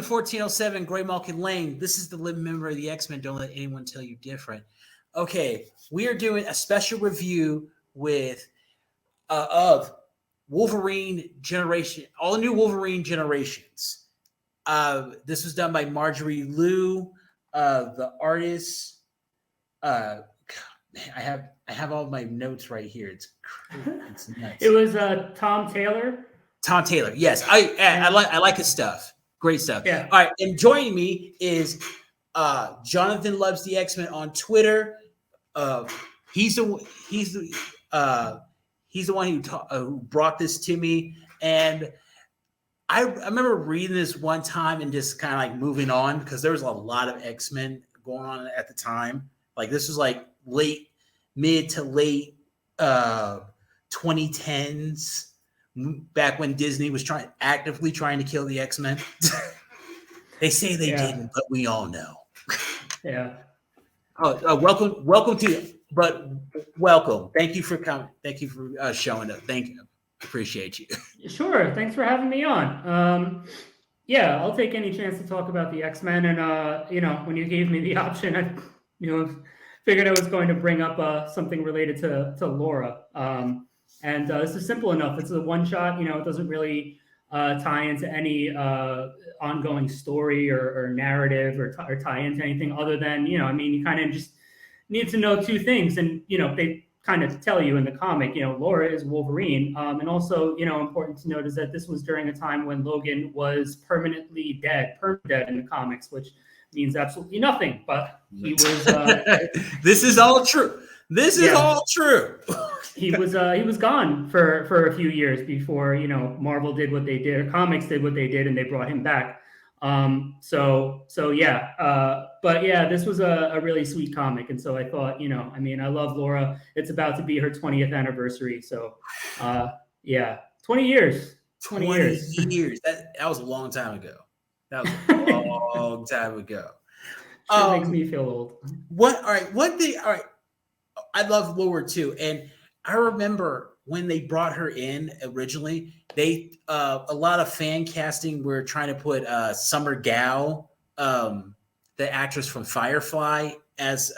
1407 Graymalkin Lane. This is the living member of the X-Men. Don't let anyone tell you different. Okay, we are doing a special review of Wolverine generation, all the new Wolverine generations. This was done by Marjorie Liu, the artist. I have all my notes right here. It's nuts. It was Tom Taylor. Tom Taylor, yes, I like his stuff. Great stuff. Yeah. All right, and joining me is Jonathan Loves the X-Men on Twitter. He's the one who brought this to me, and I remember reading this one time and just kind of like moving on because there was a lot of X-Men going on at the time. Like this was like mid to late 2010s. Back when Disney was actively trying to kill the X-Men. They say they didn't, but we all know. Yeah. Welcome to, but welcome. Thank you for coming. Thank you for showing up. Thank you. Appreciate you. Sure. Thanks for having me on. Yeah, I'll take any chance to talk about the X-Men. And, when you gave me the option, I, figured I was going to bring up something related to Laura. And this is simple enough. It's a one shot. It doesn't really tie into any ongoing story or narrative or tie into anything other than, you kind of just need to know two things. And, they kind of tell you in the comic, Laura is Wolverine. And also, important to note is that this was during a time when Logan was permanently dead in the comics, which means absolutely nothing. But he was. This is all true. This is all true. He was gone for a few years before Marvel did what they did, or comics did what they did, and they brought him back. But this was a really sweet comic, and so I thought, I love Laura. It's about to be her 20th anniversary, so 20 years. 20 years. That was a long time ago. That was a long time ago. Sure makes me feel old. All right. I love Laura too, and I remember when they brought her in originally, they a lot of fan casting were trying to put Summer Gao, the actress from Firefly, as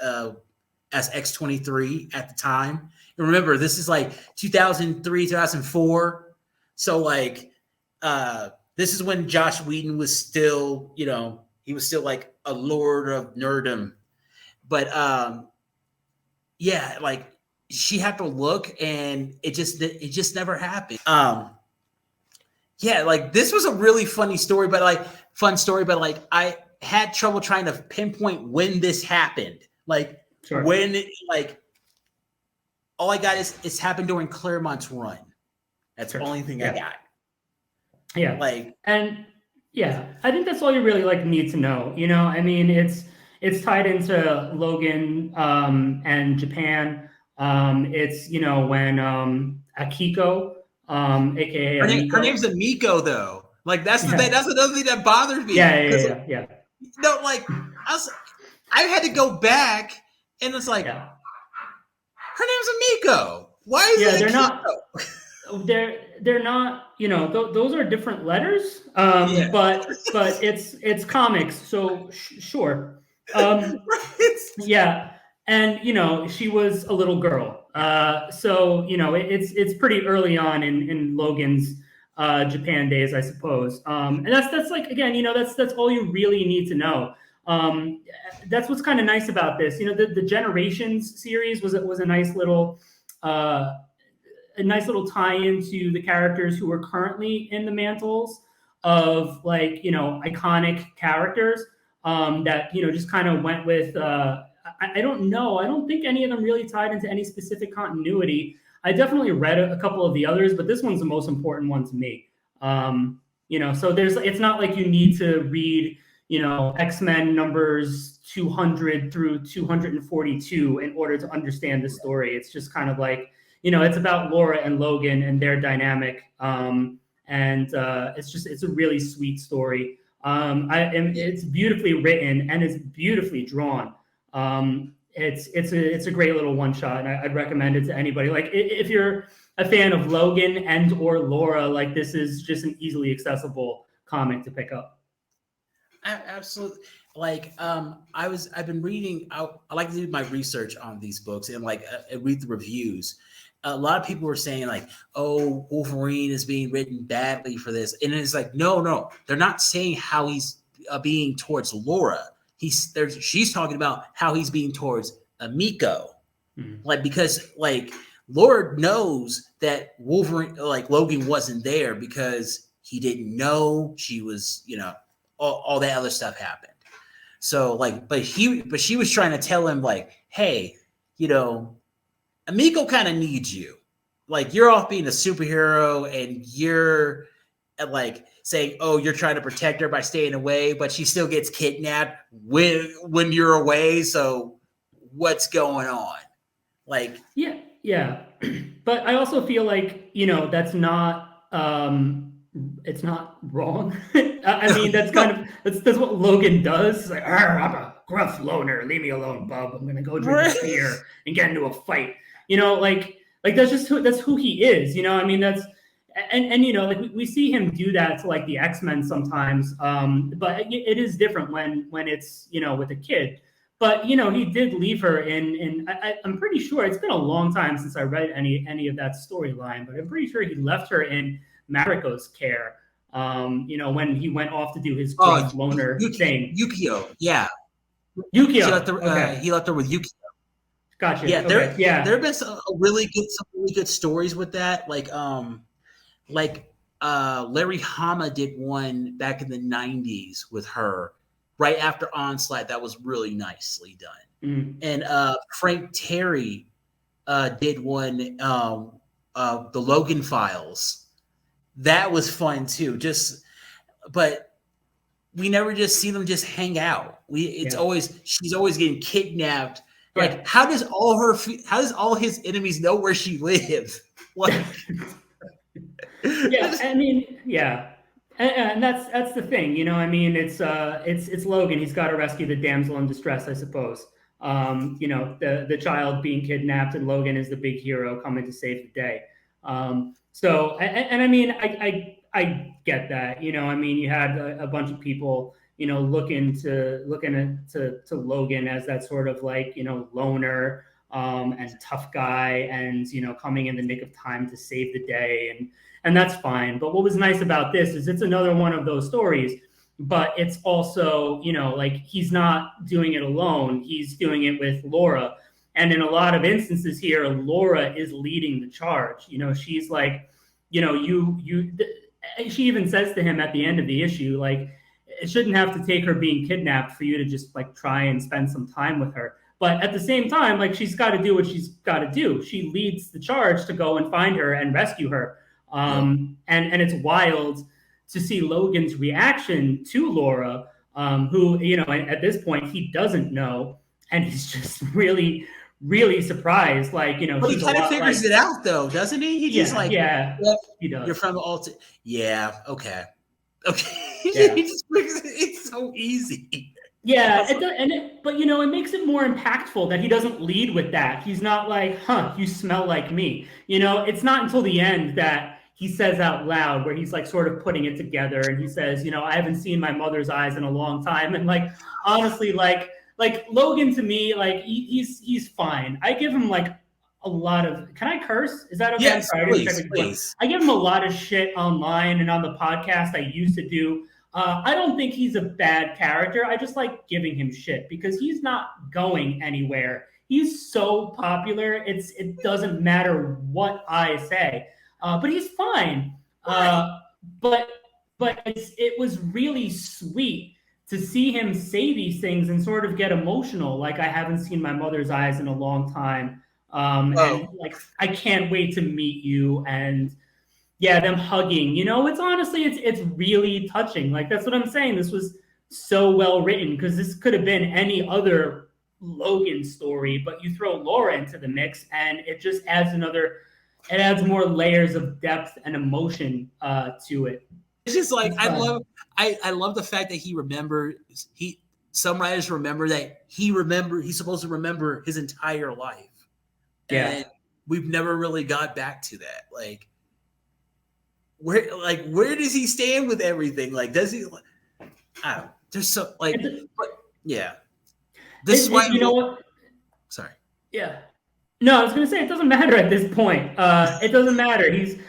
X-23 at the time. And remember, this is like 2003, 2004. So like this is when Joss Whedon was still, he was still like a lord of nerdom. But like she had to look, and it just never happened. Like this was a really fun story, but I had trouble trying to pinpoint when this happened. Like sure. When all I got is it's happened during Claremont's run. That's the only thing I got. Yeah. I think that's all you really need to know. It's tied into Logan and Japan. It's when Akiko, a.k.a. her name's Amiko though. Like that's another thing that bothers me. Yeah. I had to go back, and it's like her name's Amiko. Why is it? They're not. They're not. Those are different letters. But it's comics, so sure. Yeah. And, she was a little girl. So, it's pretty early on in Logan's Japan days, I suppose. And that's like, again, that's all you really need to know. That's what's kind of nice about this. The Generations series was a nice little tie-in to the characters who are currently in the mantles of iconic characters that, just kind of went with, I don't know. I don't think any of them really tied into any specific continuity. I definitely read a couple of the others, but this one's the most important one to me. So it's not like you need to read, X-Men numbers 200 through 242 in order to understand the story. It's just kind of like, it's about Laura and Logan and their dynamic. It's a really sweet story. It's beautifully written and it's beautifully drawn. It's a great little one shot, and I'd recommend it to anybody. Like if you're a fan of Logan and or Laura, this is just an easily accessible comic to pick up. Absolutely. Like, I've been reading. I like to do my research on these books and like read the reviews. A lot of people were saying like, "Oh, Wolverine is being written badly for this," and it's like, no, they're not saying how he's being towards Laura. She's talking about how he's being towards Miko, like because like Laura knows that Wolverine, like Logan, wasn't there because he didn't know she was, all that other stuff happened. So like, but she was trying to tell him like, hey, you know, Amico kind of needs you. Like you're off being a superhero and you're like saying, oh, you're trying to protect her by staying away, but she still gets kidnapped when you're away. So what's going on? Like, yeah. But I also feel like, that's not it's not wrong. I mean, that's kind of that's what Logan does. It's like, I'm a gruff loner. Leave me alone, bub. I'm gonna go drink a beer and get into a fight. Like that's just that's who he is. I mean, that's and like we see him do that to like the X-Men sometimes. But it is different when it's with a kid. But he did leave her in I'm pretty sure it's been a long time since I read any of that storyline, but I'm pretty sure he left her in Mariko's care. When he went off to do his gruff loner thing. Yukio, yeah. Yukio. He left her with Yukio. Gotcha. Yeah, okay. there have been some really good stories with that. Like Larry Hama did one back in the 90s with her right after Onslaught. That was really nicely done. And Frank Terry did one, the Logan Files. That was fun too. But we never just see them just hang out. She's always getting kidnapped. Yeah. Like, how does all his enemies know where she lives? Like, yeah, I mean, yeah, and that's the thing, I mean, it's Logan. He's got to rescue the damsel in distress, I suppose. The child being kidnapped, and Logan is the big hero coming to save the day. So, and I mean, I get that. I mean, you had a bunch of people, looking to Logan as that sort of like, loner, and tough guy, and coming in the nick of time to save the day, and that's fine. But what was nice about this is it's another one of those stories, but it's also like he's not doing it alone. He's doing it with Laura, and in a lot of instances here, Laura is leading the charge. She's like, she even says to him at the end of the issue, like, it shouldn't have to take her being kidnapped for you to just like try and spend some time with her. But at the same time, like, she's got to do what she's got to do. She leads the charge to go and find her and rescue her. And it's wild to see Logan's reaction to Laura, who, at this point he doesn't know. And he's just really, really surprised. Like, but he kind of figures it out though, doesn't he? He just like, he does. You're from Alta. Yeah. Okay. Yeah. He just makes it's so easy. Yeah, but it makes it more impactful that he doesn't lead with that. He's not like, you smell like me. It's not until the end that he says out loud, where he's like sort of putting it together, and he says, I haven't seen my mother's eyes in a long time. And like, honestly, like Logan to me, like he's fine. I give him like a lot of, can I curse? Is that okay? Yes, please. I give him a lot of shit online and on the podcast I used to do. I don't think he's a bad character. I just like giving him shit because he's not going anywhere. He's so popular. It doesn't matter what I say, but he's fine. But it was really sweet to see him say these things and sort of get emotional. Like, I haven't seen my mother's eyes in a long time. And like, I can't wait to meet you. And yeah, them hugging, it's honestly, it's really touching. Like, that's what I'm saying. This was so well written, because this could have been any other Logan story, but you throw Laura into the mix and it just adds more layers of depth and emotion to it. It's just like, I love the fact that some writers remember that he's supposed to remember his entire life. Yeah. And we've never really got back to that. Like, where does he stand with everything? Like, does he? there's so like, but yeah, this is why you know what? Sorry. Yeah. No, I was going to say it doesn't matter at this point. It doesn't matter. It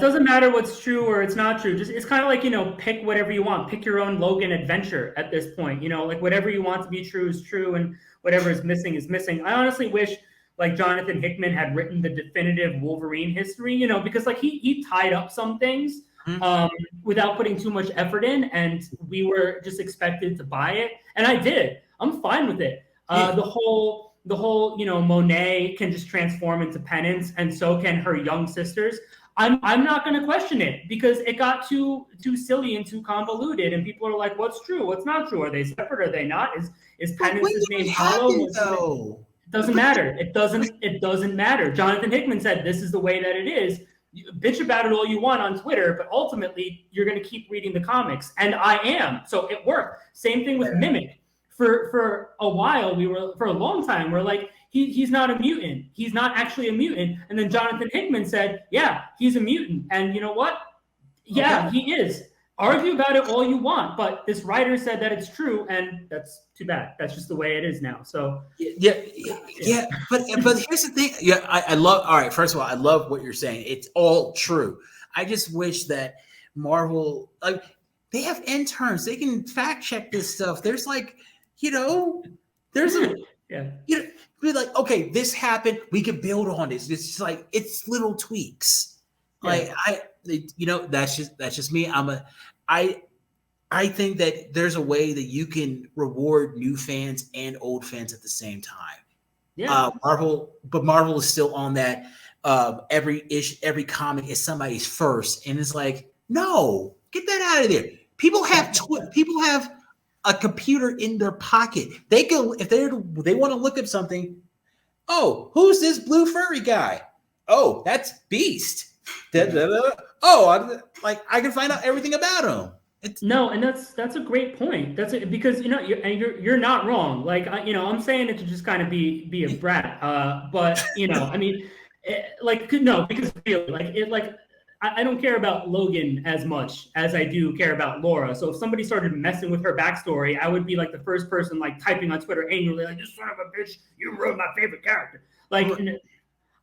doesn't matter what's true or it's not true. Just it's kind of like, pick whatever you want. Pick your own Logan adventure at this point. Like whatever you want to be true is true, and whatever is missing is missing. I honestly wish like Jonathan Hickman had written the definitive Wolverine history, because like he tied up some things without putting too much effort in, and we were just expected to buy it, and I did. I'm fine with it. The whole Monet can just transform into Penance, and so can her young sisters. I'm not going to question it because it got too silly and too convoluted, and people are like, "What's true? What's not true? Are they separate? Are they not? Is Penance's name Hollow?" It doesn't matter. It doesn't matter. Jonathan Hickman said this is the way that it is. You bitch about it all you want on Twitter, but ultimately you're going to keep reading the comics, and I am. So it worked. Same thing with Mimic. For a while, for a long time, we're like, he's not a mutant. He's not actually a mutant. And then Jonathan Hickman said, yeah, he's a mutant. And you know what? Yeah, okay. He is. Argue about it all you want, but this writer said that it's true, and that's too bad. That's just the way it is now. So yeah. But here's the thing. Yeah, I love. All right, first of all, I love what you're saying. It's all true. I just wish that Marvel, like, they have interns. They can fact check this stuff. There's like, there's a be like, okay, this happened. We can build on this. It's just like it's little tweaks. Like that's just me. I think that there's a way that you can reward new fans and old fans at the same time. Yeah. Marvel is still on that. Every comic is somebody's first, and it's like, no, get that out of there. People have a computer in their pocket. They go if they want to look up something. Oh, who's this blue furry guy? Oh, that's Beast. Oh, I can find out everything about him. And that's a great point. Because you're not wrong. Like I'm saying it to just kind of be a brat. But I mean, because really, I don't care about Logan as much as I do care about Laura. So if somebody started messing with her backstory, I would be like the first person like typing on Twitter angrily, like, "You son of a bitch, you ruined my favorite character." Like,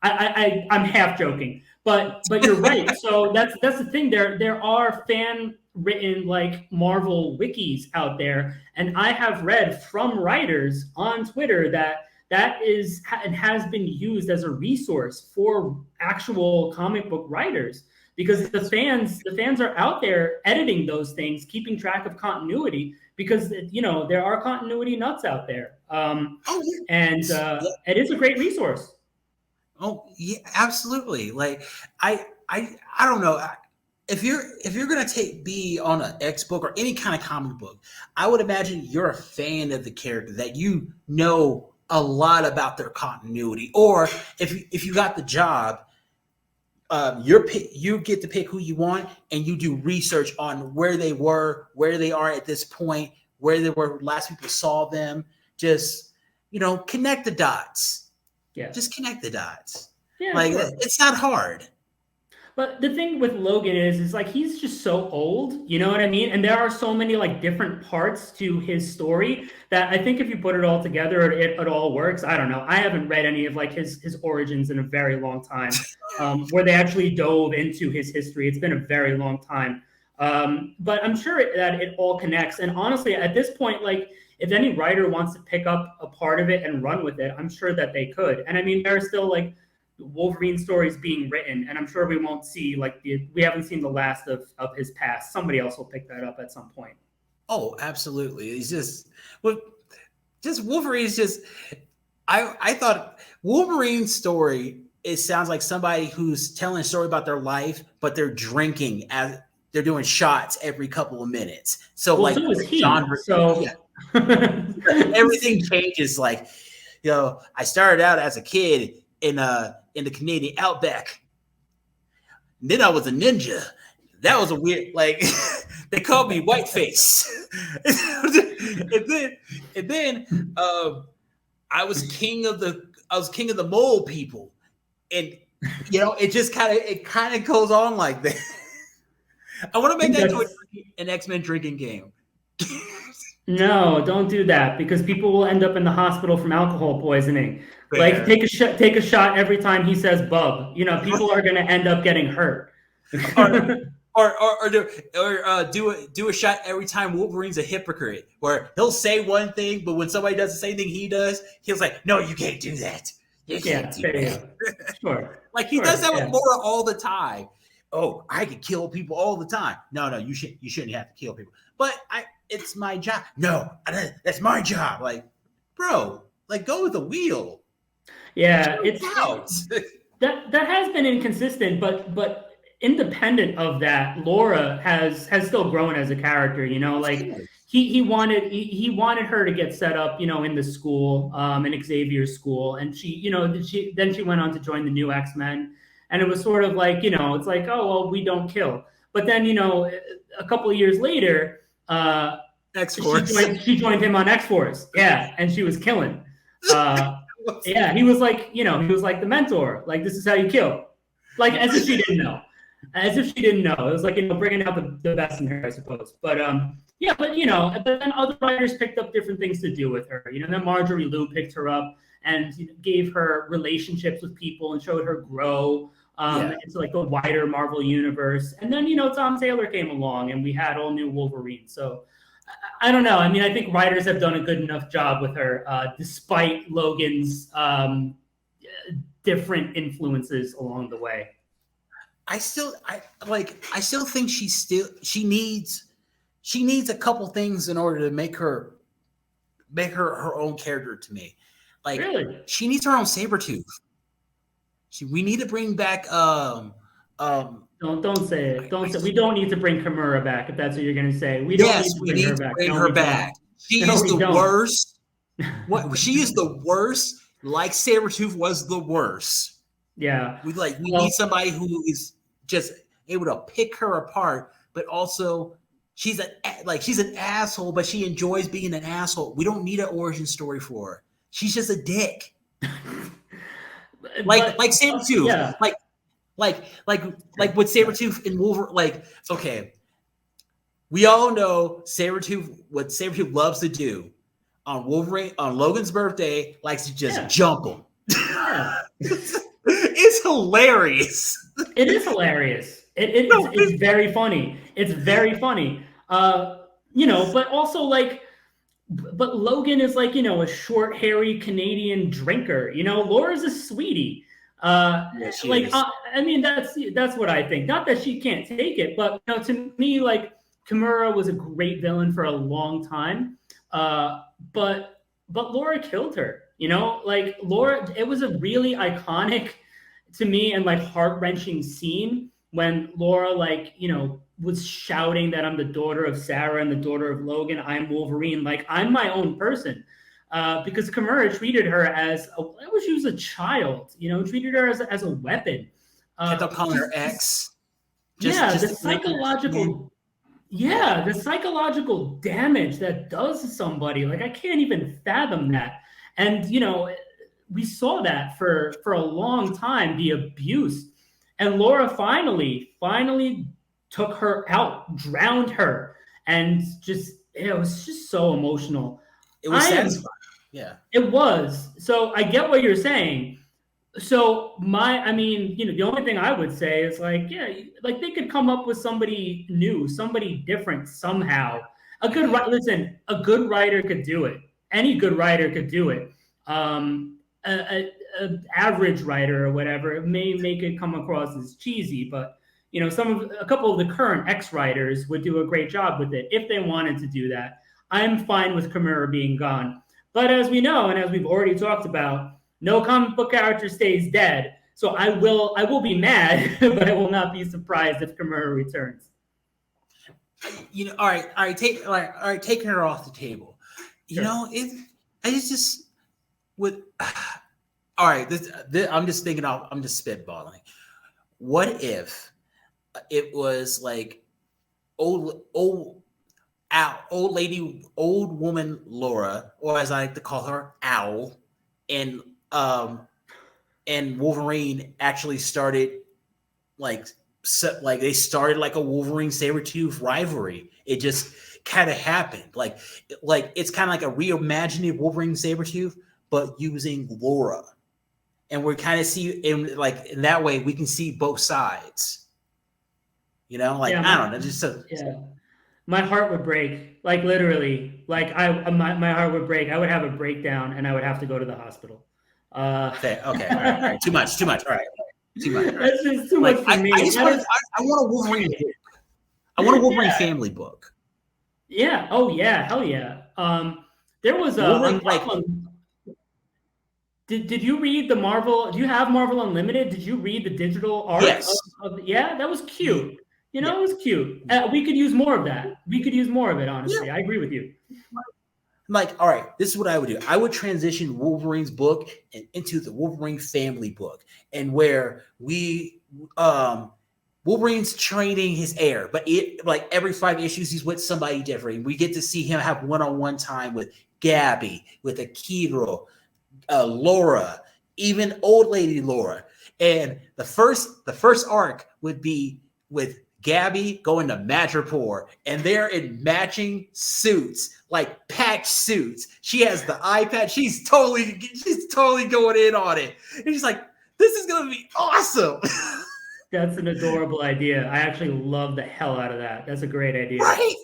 I'm half joking, but you're right. So that's the thing. There are fan written like Marvel wikis out there, and I have read from writers on Twitter that is and has been used as a resource for actual comic book writers. Because the fans are out there editing those things, keeping track of continuity, because there are continuity nuts out there, it is a great resource. Oh yeah, absolutely. Like I don't know if you're gonna be on an X book or any kind of comic book, I would imagine you're a fan of the character, that you know a lot about their continuity, or if you got the job. You get to pick who you want, and you do research on where they were, where they are at this point, where they were last people saw them. Just connect the dots. Yeah, just connect the dots. Yeah, like sure. It's not hard. But the thing with Logan is like he's just so old, you know what I mean? And there are so many like different parts to his story that I think if you put it all together, it all works. I don't know. I haven't read any of like his origins in a very long time, where they actually dove into his history. It's been a very long time. But I'm sure that it all connects. And honestly, at this point, like if any writer wants to pick up a part of it and run with it, I'm sure that they could. And I mean, there are still like Wolverine stories being written, and I'm sure we won't see we haven't seen the last of his past. Somebody else will pick that up at some point. Oh, absolutely. He's just Wolverine's just I thought Wolverine's story, it sounds like somebody who's telling a story about their life, but they're drinking as they're doing shots every couple of minutes. So so is he. Genre, so everything changes. Like, I started out as a kid in the Canadian Outback. And then I was a ninja. That was a weird, like, they called me Whiteface. and then I was king of the mole people. And it kind of goes on like that. I want to make that into an X-Men drinking game. No, don't do that because people will end up in the hospital from alcohol poisoning. Like Fair. take a shot every time he says bub. You know, people are going to end up getting hurt. or do a shot every time Wolverine's a hypocrite, where he'll say one thing, but when somebody does the same thing he does, he's like, "No, you can't do that. You can't Yeah, do there you that." go. Sure. Like he does Sure. that with Yeah. Laura all the time. Oh, I can kill people all the time. No, you shouldn't have to kill people. But it's my job. No, that's my job. Like, bro, like go with the wheel. Yeah, Chill out. that has been inconsistent, but independent of that, Laura has still grown as a character. You know, like he wanted her to get set up, you know, in the school, in Xavier's school, and she, you know, she went on to join the new X-Men, and it was sort of like, you know, it's like, oh well, we don't kill, but then, you know, a couple of years later, X-Force. she joined him on X-Force, yeah, and she was killing. Yeah, he was like, you know, he was like the mentor. Like, this is how you kill. Like, as if she didn't know. As if she didn't know. It was like, you know, bringing out the best in her, I suppose. But yeah, but you know, but then other writers picked up different things to do with her. You know, then Marjorie Liu picked her up and, you know, gave her relationships with people and showed her grow into like the wider Marvel universe. And then, you know, Tom Taylor came along and we had all new Wolverine. So I don't know. I mean, I think writers have done a good enough job with her, despite Logan's different influences along the way. I still think she needs a couple things in order to make her her own character to me. Like, really? she needs her own Sabretooth. We need to bring back Don't say it. Don't say. We don't need to bring Kimura back if that's what you're going to say. We don't need to bring her back. Bring No, her we back. don't. She No, is we the don't. worst. What she is the worst. Like Sabretooth was the worst. Yeah. We need somebody who is just able to pick her apart, but also she's an asshole, but she enjoys being an asshole. We don't need an origin story for her. She's just a dick. like Sabretooth. Yeah. Like with Sabretooth and Wolverine. Like, okay, we all know Sabretooth, what Sabretooth loves to do on Wolverine, on Logan's birthday, likes to just jump him. Yeah. It's hilarious. It is hilarious. It's very funny. It's very funny. You know, but also like, but Logan is like, you know, a short, hairy Canadian drinker. You know, Laura's a sweetie. I mean, that's what I think. Not that she can't take it, but, you know, to me, like, Kimura was a great villain for a long time. But Laura killed her. You know, like Laura, it was a really iconic to me and like heart-wrenching scene when Laura, like, you know, was shouting that I'm the daughter of Sarah and the daughter of Logan. I'm Wolverine. Like, I'm my own person. Because Kimura treated her as she was a child, you know, treated her as a weapon. Kept on calling her X. The psychological damage that does to somebody, like, I can't even fathom that. And, you know, we saw that for a long time, the abuse. And Laura finally took her out, drowned her, and it was just so emotional. It was satisfying. Yeah. It was. So I get what you're saying. So I mean, you know, the only thing I would say is like, yeah, like they could come up with somebody new, somebody different somehow. A good writer could do it. Any good writer could do it. A average writer or whatever, it may make it come across as cheesy, but, you know, a couple of the current X writers would do a great job with it if they wanted to do that. I'm fine with Kimura being gone. But as we know, and as we've already talked about, no comic book character stays dead. So I will be mad, but I will not be surprised if Kimura returns. You know, all right, taking her off the table. You know, I just would. All right, I'm just thinking. I'm just spitballing. What if it was like old woman Laura, or as I like to call her, Owl, and Wolverine actually started they started like a Wolverine Sabretooth rivalry. It just kind of happened. Like it's kind of like a reimagining of Wolverine Sabretooth, but using Laura. And we kind of see in that way we can see both sides. You know, like I don't know, just so my heart would break. Like literally, like my heart would break. I would have a breakdown and I would have to go to the hospital. Okay, all right. Too much. All right. Too much. Right. That's just too much for me. I want a Wolverine book. I want a Wolverine family book. Yeah. Oh yeah. Hell yeah. There was a Did you read the Marvel? Do you have Marvel Unlimited? Did you read the digital art? Yes. Yeah, that was cute. You know, it was cute. We could use more of that. We could use more of it, honestly. I agree with you. Like, all right, this is what I would do. I would transition Wolverine's book into the Wolverine family book, and where Wolverine's training his heir, but like every 5 issues, he's with somebody different. We get to see him have one-on-one time with Gabby, with a Laura, even old lady Laura. And the first arc would be with Gabby going to Madripoor, and they're in matching suits, like patch suits. She has the eye patch. She's totally going in on it. And she's like, this is gonna be awesome. That's an adorable idea. I actually love the hell out of that. That's a great idea. Right?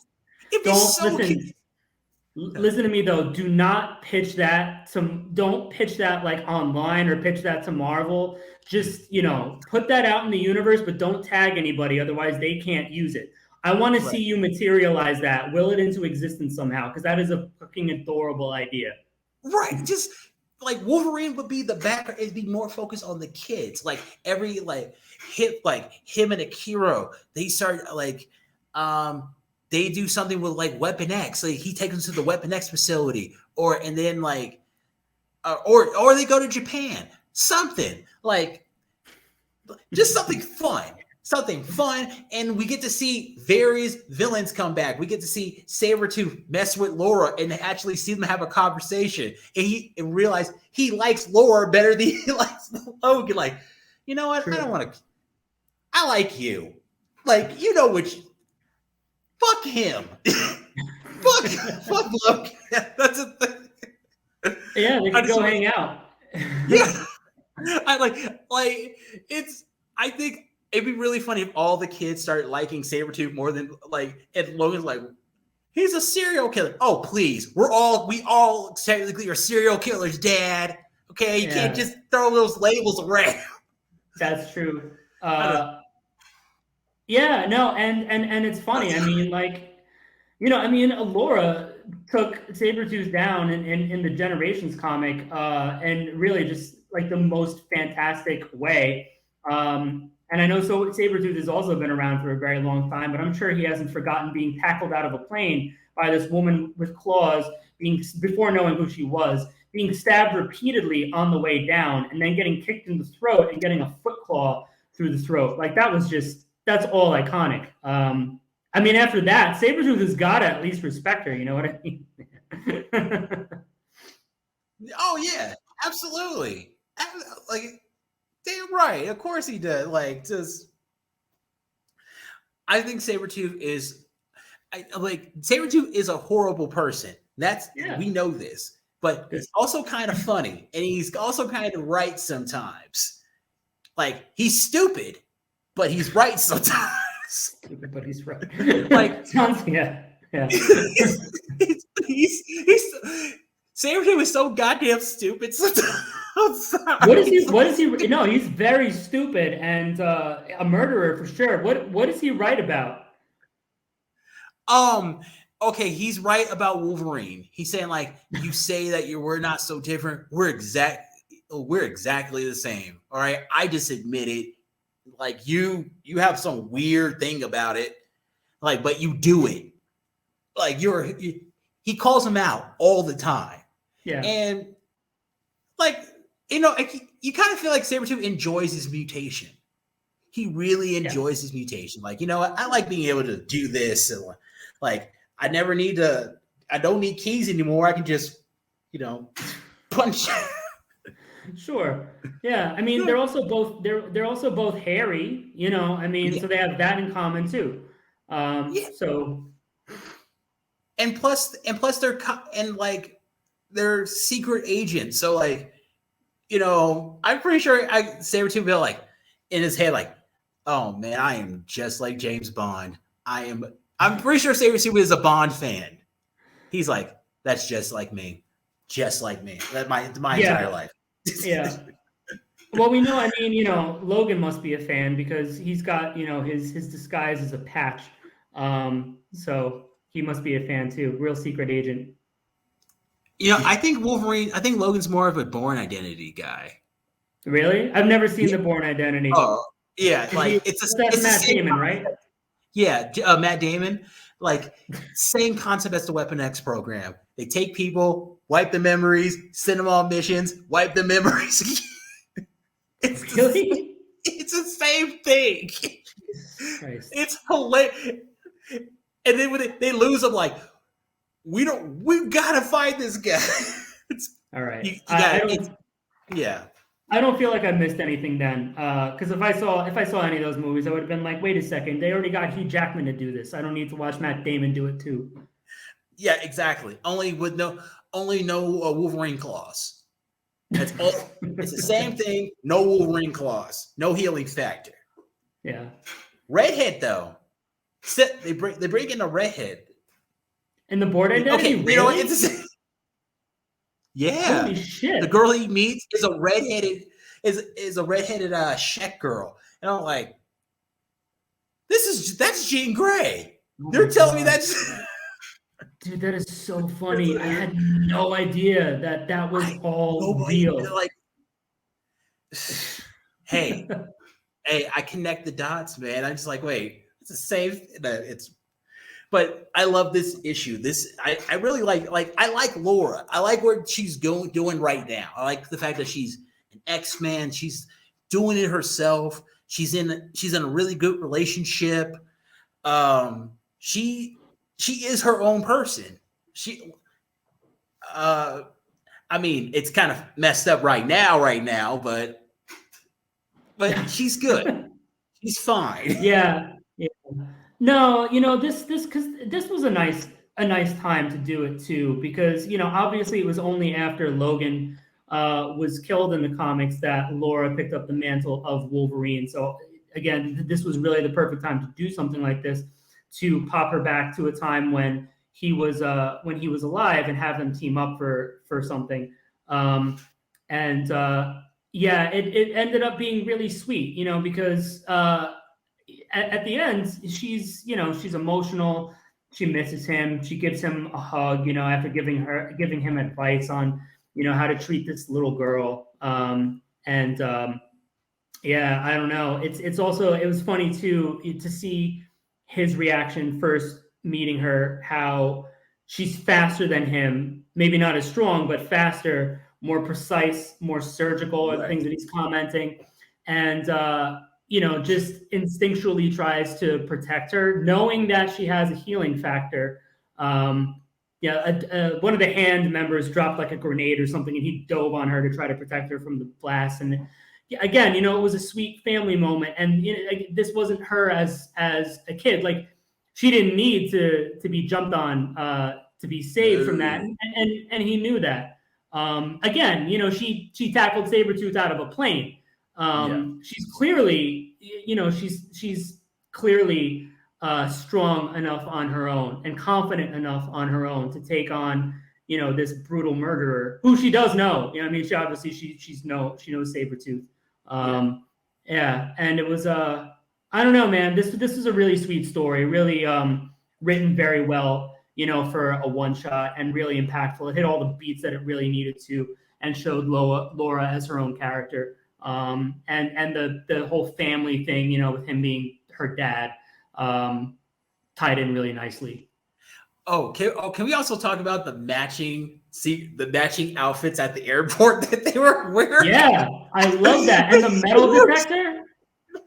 Listen to me though. Do not pitch that don't pitch that like online or pitch that to Marvel. Just, put that out in the universe, but don't tag anybody. Otherwise they can't use it. I want to see you materialize that, will it into existence somehow, because that is a fucking adorable idea. Right. Just like Wolverine would be the background. It'd be more focused on the kids. Like him and Akira, they start they do something with like Weapon X. Like he takes them to the Weapon X facility, or they go to Japan. Something like just something fun, and we get to see various villains come back. We get to see Sabretooth mess with Laura and actually see them have a conversation, and realize he likes Laura better than he likes Logan. Like, you know what? True. I don't want to. I like you. Like, fuck him. fuck Logan. That's a thing. Yeah, they can go hang out. Yeah. I think it'd be really funny if all the kids started liking Sabretooth more than and Logan's like, he's a serial killer. Oh, please. We all technically are serial killers, Dad. Okay, you can't just throw those labels around. That's true. Yeah, no, and it's funny. I mean, Laura took Sabretooth down in the Generations comic, and really just like the most fantastic way. And I know Sabretooth has also been around for a very long time, but I'm sure he hasn't forgotten being tackled out of a plane by this woman with claws, before knowing who she was, being stabbed repeatedly on the way down, and then getting kicked in the throat and getting a foot claw through the throat. Like that's all iconic. After that, Sabretooth has got to at least respect her. You know what I mean? Oh, yeah, absolutely. Damn right. Of course he does. I think Sabretooth is a horrible person. We know this. But he's also kind of funny, and he's also kind of right sometimes. Like, he's stupid, but he's right sometimes. But he's right. Yeah. Sabretooth is so goddamn stupid sometimes. What is he? No, he's very stupid and a murderer for sure. What is he right about? Okay, he's right about Wolverine. He's saying you say that we're not so different. We're exactly the same. All right, I just admit it. You have some weird thing about it, but you do it. He calls him out all the time. Yeah, and you kind of feel like Sabretooth enjoys his mutation. He really enjoys his mutation. I like being able to do this, and I don't need keys anymore. I can just punch. Sure. Yeah. They're also both hairy, so they have that in common too. So and plus they're secret agents. So like, I'm pretty sure Sabretooth will like in his head like, oh man, I am just like James Bond. I'm pretty sure Sabretooth is a Bond fan. He's like, that's just like me. Just like me. That my entire life. Yeah. Well, we know, I mean, Logan must be a fan because he's got, his disguise is a patch. So he must be a fan too. Real secret agent. I think Logan's more of a Bourne Identity guy. Really? I've never seen the Bourne Identity. Oh, yeah. Like it's Matt Damon, right? Yeah, Matt Damon. Like same concept as the Weapon X program. They take people, wipe the memories, send them on missions, wipe the memories. It's the same thing. It's hilarious. And then when they lose them, like we've got to find this guy. All right. I don't feel like I missed anything then, because if I saw any of those movies, I would have been like, wait a second, they already got Hugh Jackman to do this. I don't need to watch Matt Damon do it too. Yeah, exactly. Only no Wolverine claws. That's all. It's the same thing. No Wolverine claws. No healing factor. Yeah. Redhead though. They bring in a redhead. In the Bourne Identity. Okay, really? It's the same. Yeah. Holy shit. The girl he meets is a redheaded Czech girl. And I'm like, that's Jean Grey. They're telling me that's dude, that is so funny. I had no idea that was all real. Like, hey, I connect the dots, man. I'm just like, wait, it's the same. But I love this issue. I really like I like Laura. I like what she's doing right now. I like the fact that she's an X-Man. She's doing it herself. She's in a really good relationship. She is her own person. I mean, it's kind of messed up right now, but she's good. She's fine. Yeah. No, this because this was a nice time to do it too, because obviously it was only after Logan was killed in the comics that Laura picked up the mantle of Wolverine. So again, this was really the perfect time to do something like this, to pop her back to a time when he was alive and have them team up for something. It ended up being really sweet, because at the end, she's emotional. She misses him. She gives him a hug, after giving him advice on, how to treat this little girl. I don't know. It was funny too to see his reaction first meeting her, how she's faster than him, maybe not as strong, but faster, more precise, more surgical are the things that he's commenting. And, just instinctually tries to protect her, knowing that she has a healing factor. One of the hand members dropped like a grenade or something, and he dove on her to try to protect her from the blast. And again, it was a sweet family moment. And this wasn't her as a kid. Like, she didn't need to be jumped on to be saved from that. And he knew that. Again, she tackled Sabretooth out of a plane. She's clearly, she's clearly strong enough on her own and confident enough on her own to take on, this brutal murderer who she does know. She obviously she knows Sabretooth. And it was I don't know, man. This is a really sweet story, really written very well, for a one shot, and really impactful. It hit all the beats that it really needed to, and showed Laura as her own character. And the whole family thing, with him being her dad, tied in really nicely. Can we also talk about the matching outfits at the airport that they were wearing? Yeah, I love that. And the metal detector?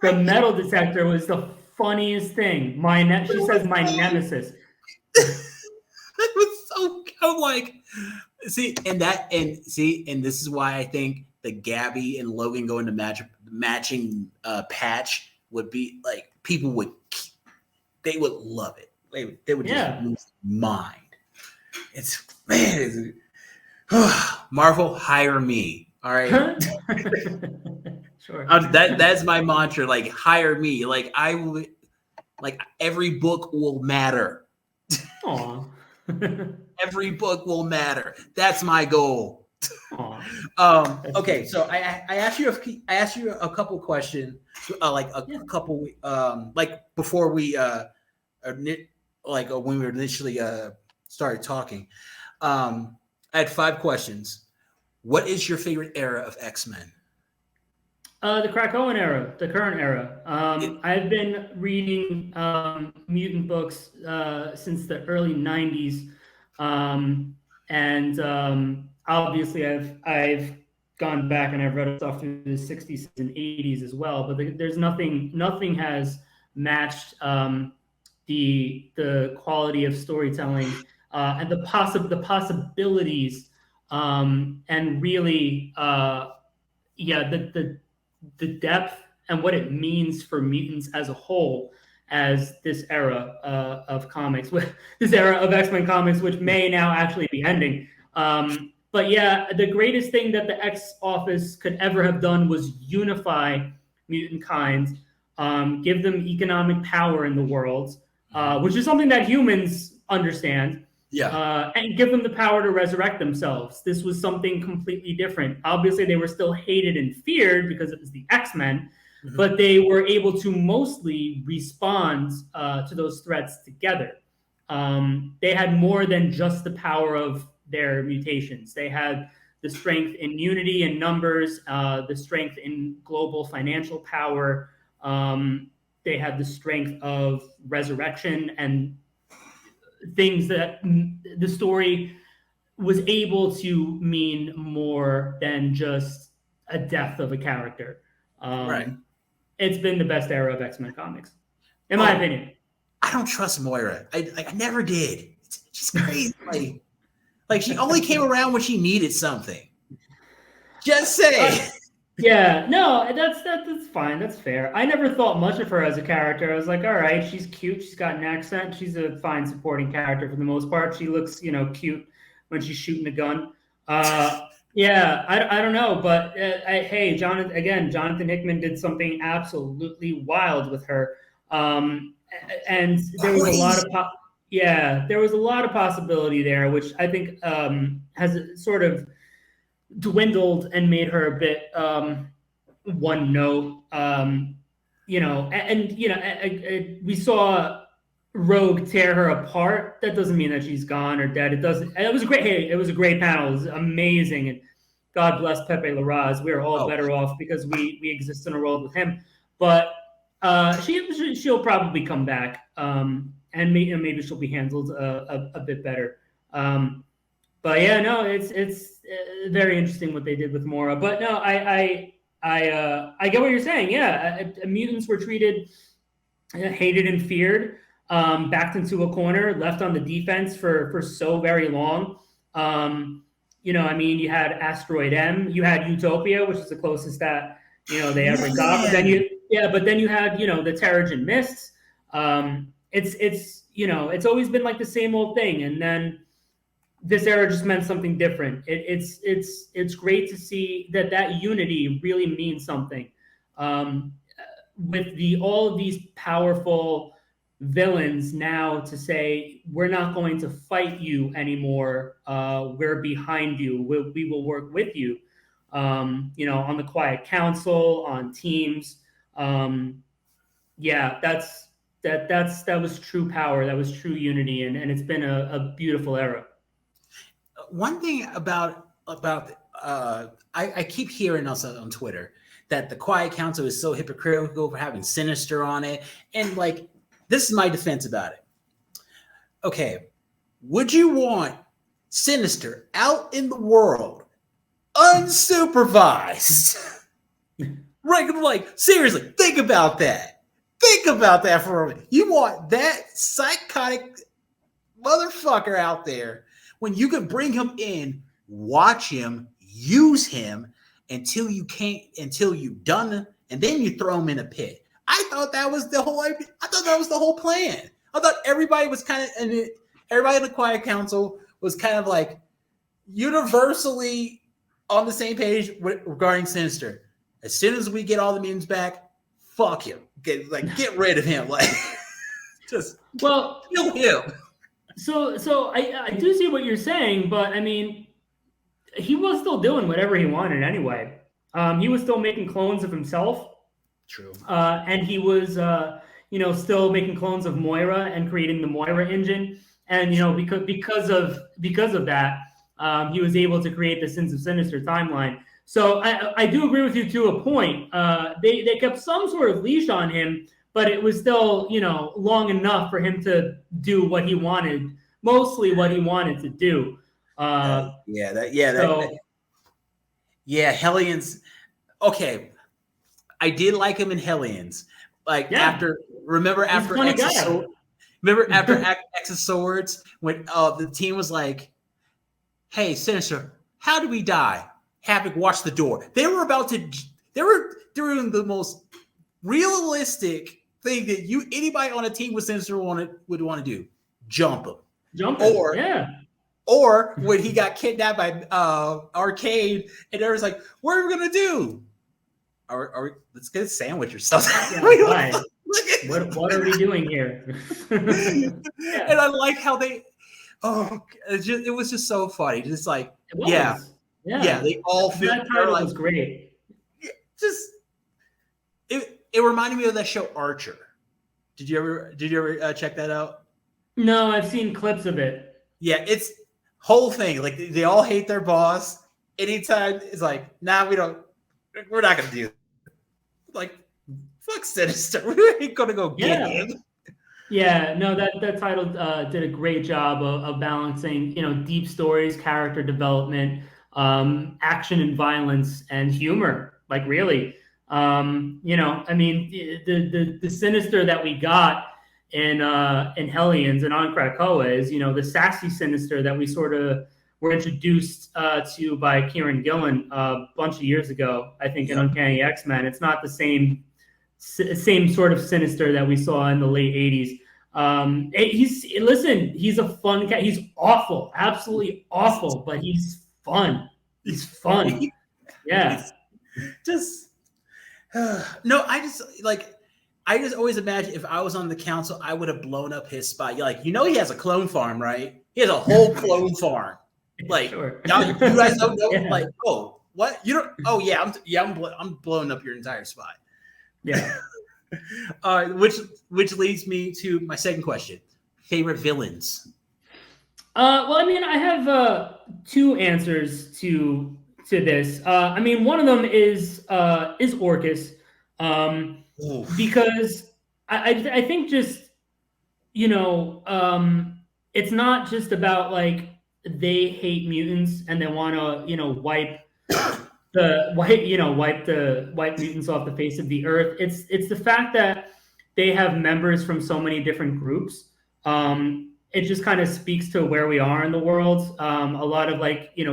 The metal detector was the funniest thing. She says my nemesis. That was so I'm like, and this is why I think the Gabby and Logan going to matching patch would be like, people would love it. They would just lose their mind. Marvel, hire me. All right. Sure. That's my mantra. Like, hire me. Like, I will. Like, every book will matter. Aw. Every book will matter. That's my goal. Aw. Okay, so I asked you a couple questions, like Yeah. a couple, like before we when we initially started talking. I had 5 questions. What is your favorite era of X-Men? The Krakoan era, the current era. I've been reading mutant books since the early '90s, and obviously I've gone back and I've read stuff through the '60s and '80s as well. But there's nothing has matched the quality of storytelling and the possibilities and really yeah the depth and what it means for mutants as a whole as this era of comics, this era of X-Men comics, which may now actually be ending. But yeah, the greatest thing that the X Office could ever have done was unify mutant kind, give them economic power in the world, which is something that humans understand. Yeah. And give them the power to resurrect themselves. This was something completely different. Obviously, they were still hated and feared because it was the X-Men, but they were able to mostly respond to those threats together. They had more than just the power of their mutations. They had the strength in unity and numbers, the strength in global financial power. They had the strength of resurrection and things that the story was able to mean more than just a death of a character. Right. It's been the best era of X-Men comics, in my opinion. I don't trust Moira. I never did. She's crazy. Like she only came around when she needed something. Just say. Yeah, no, that's fine. That's fair. I never thought much of her as a character. I was like, all right, she's cute. She's got an accent. She's a fine supporting character for the most part. She looks, cute when she's shooting a gun. Yeah, I don't know, but hey, Jonathan Hickman did something absolutely wild with her, and there was a lot of there was a lot of possibility there, which I think has sort of dwindled and made her a bit one note. We saw Rogue tear her apart. That doesn't mean that she's gone or dead. It doesn't. It was a great. Hey, it was a great panel. It was amazing, and God bless Pepe Larraz. We're all better off because we exist in a world with him. But she'll probably come back, and maybe she'll be handled a bit better. But yeah, no, it's very interesting what they did with Mora. But no, I get what you're saying. Yeah, mutants were treated, hated and feared, backed into a corner, left on the defense for so very long. You had Asteroid M, you had Utopia, which is the closest that they ever got. But then you had the Terrigen Mists. It's always been like the same old thing, and then this era just meant something different. It's great to see that unity really means something. With all of these powerful villains now to say, we're not going to fight you anymore. We're behind you. We will work with you. On the Quiet Council, on teams. That was true power. That was true unity, and it's been a beautiful era. One thing about I keep hearing also on Twitter that the Quiet Council is so hypocritical for having Sinister on it, and like this is my defense about it. Okay, would you want Sinister out in the world unsupervised? Right? Like seriously, think about that. Think about that for a minute. You want that psychotic motherfucker out there when you can bring him in, watch him, use him until you've done, and then you throw him in a pit. I thought that was the whole plan. I thought everybody was everybody in the Quiet Council was kind of like universally on the same page regarding Sinister. As soon as we get all the mutants back, fuck him. Get rid of him. Like, just kill him. So I do see what you're saying, but I mean, he was still doing whatever he wanted anyway. He was still making clones of himself. True. And he was, still making clones of Moira and creating the Moira engine. And because of that, he was able to create the Sins of Sinister timeline. So I do agree with you to a point. They kept some sort of leash on him, but it was still long enough for him to do what he wanted, mostly what he wanted to do. Hellions. Okay, I did like him in Hellions. Like after X of Swords, when the team was like, "Hey, Sinister, how do we die?" Havoc, watch the door. They were doing the most realistic thing that anybody on a team with Sinister would want to do: jump him. Or when he got kidnapped by Arcade, and everyone's like, "What are we gonna do? Let's get a sandwich or something." What are we doing here? And I like how they. It was just so funny. Just like they all feel that title was great. It reminded me of that show Archer. Did you ever check that out? No, I've seen clips of it. Yeah, it's whole thing. Like they all hate their boss. Anytime it's like, nah, we're not gonna do it. Like, fuck Sinister. We ain't gonna go get him. Yeah, no, that title did a great job of balancing, deep stories, character development, action and violence, and humor. Like really, I mean, the Sinister that we got in Hellions and on Krakoa is, the sassy Sinister that we sort of were introduced to by Kieran Gillen a bunch of years ago, I think, in Uncanny X-Men. It's not the same sort of Sinister that we saw in the late 80s. He's a fun guy. He's awful, absolutely awful, but he's fun. He's fun. Yeah. I just always imagine if I was on the council, I would have blown up his spot. He has a clone farm, right? He has a whole clone farm. Like, sure. You guys don't know? Yeah. Like, oh, what? You don't? Oh, yeah, I'm blowing up your entire spot. Yeah. Which leads me to my second question: favorite villains. Well, I mean, I have two answers to this. I mean, one of them is Orcus, because I think just it's not just about like they hate mutants and they want to wipe mutants off the face of the earth. It's the fact that they have members from so many different groups. It just kind of speaks to where we are in the world. A lot of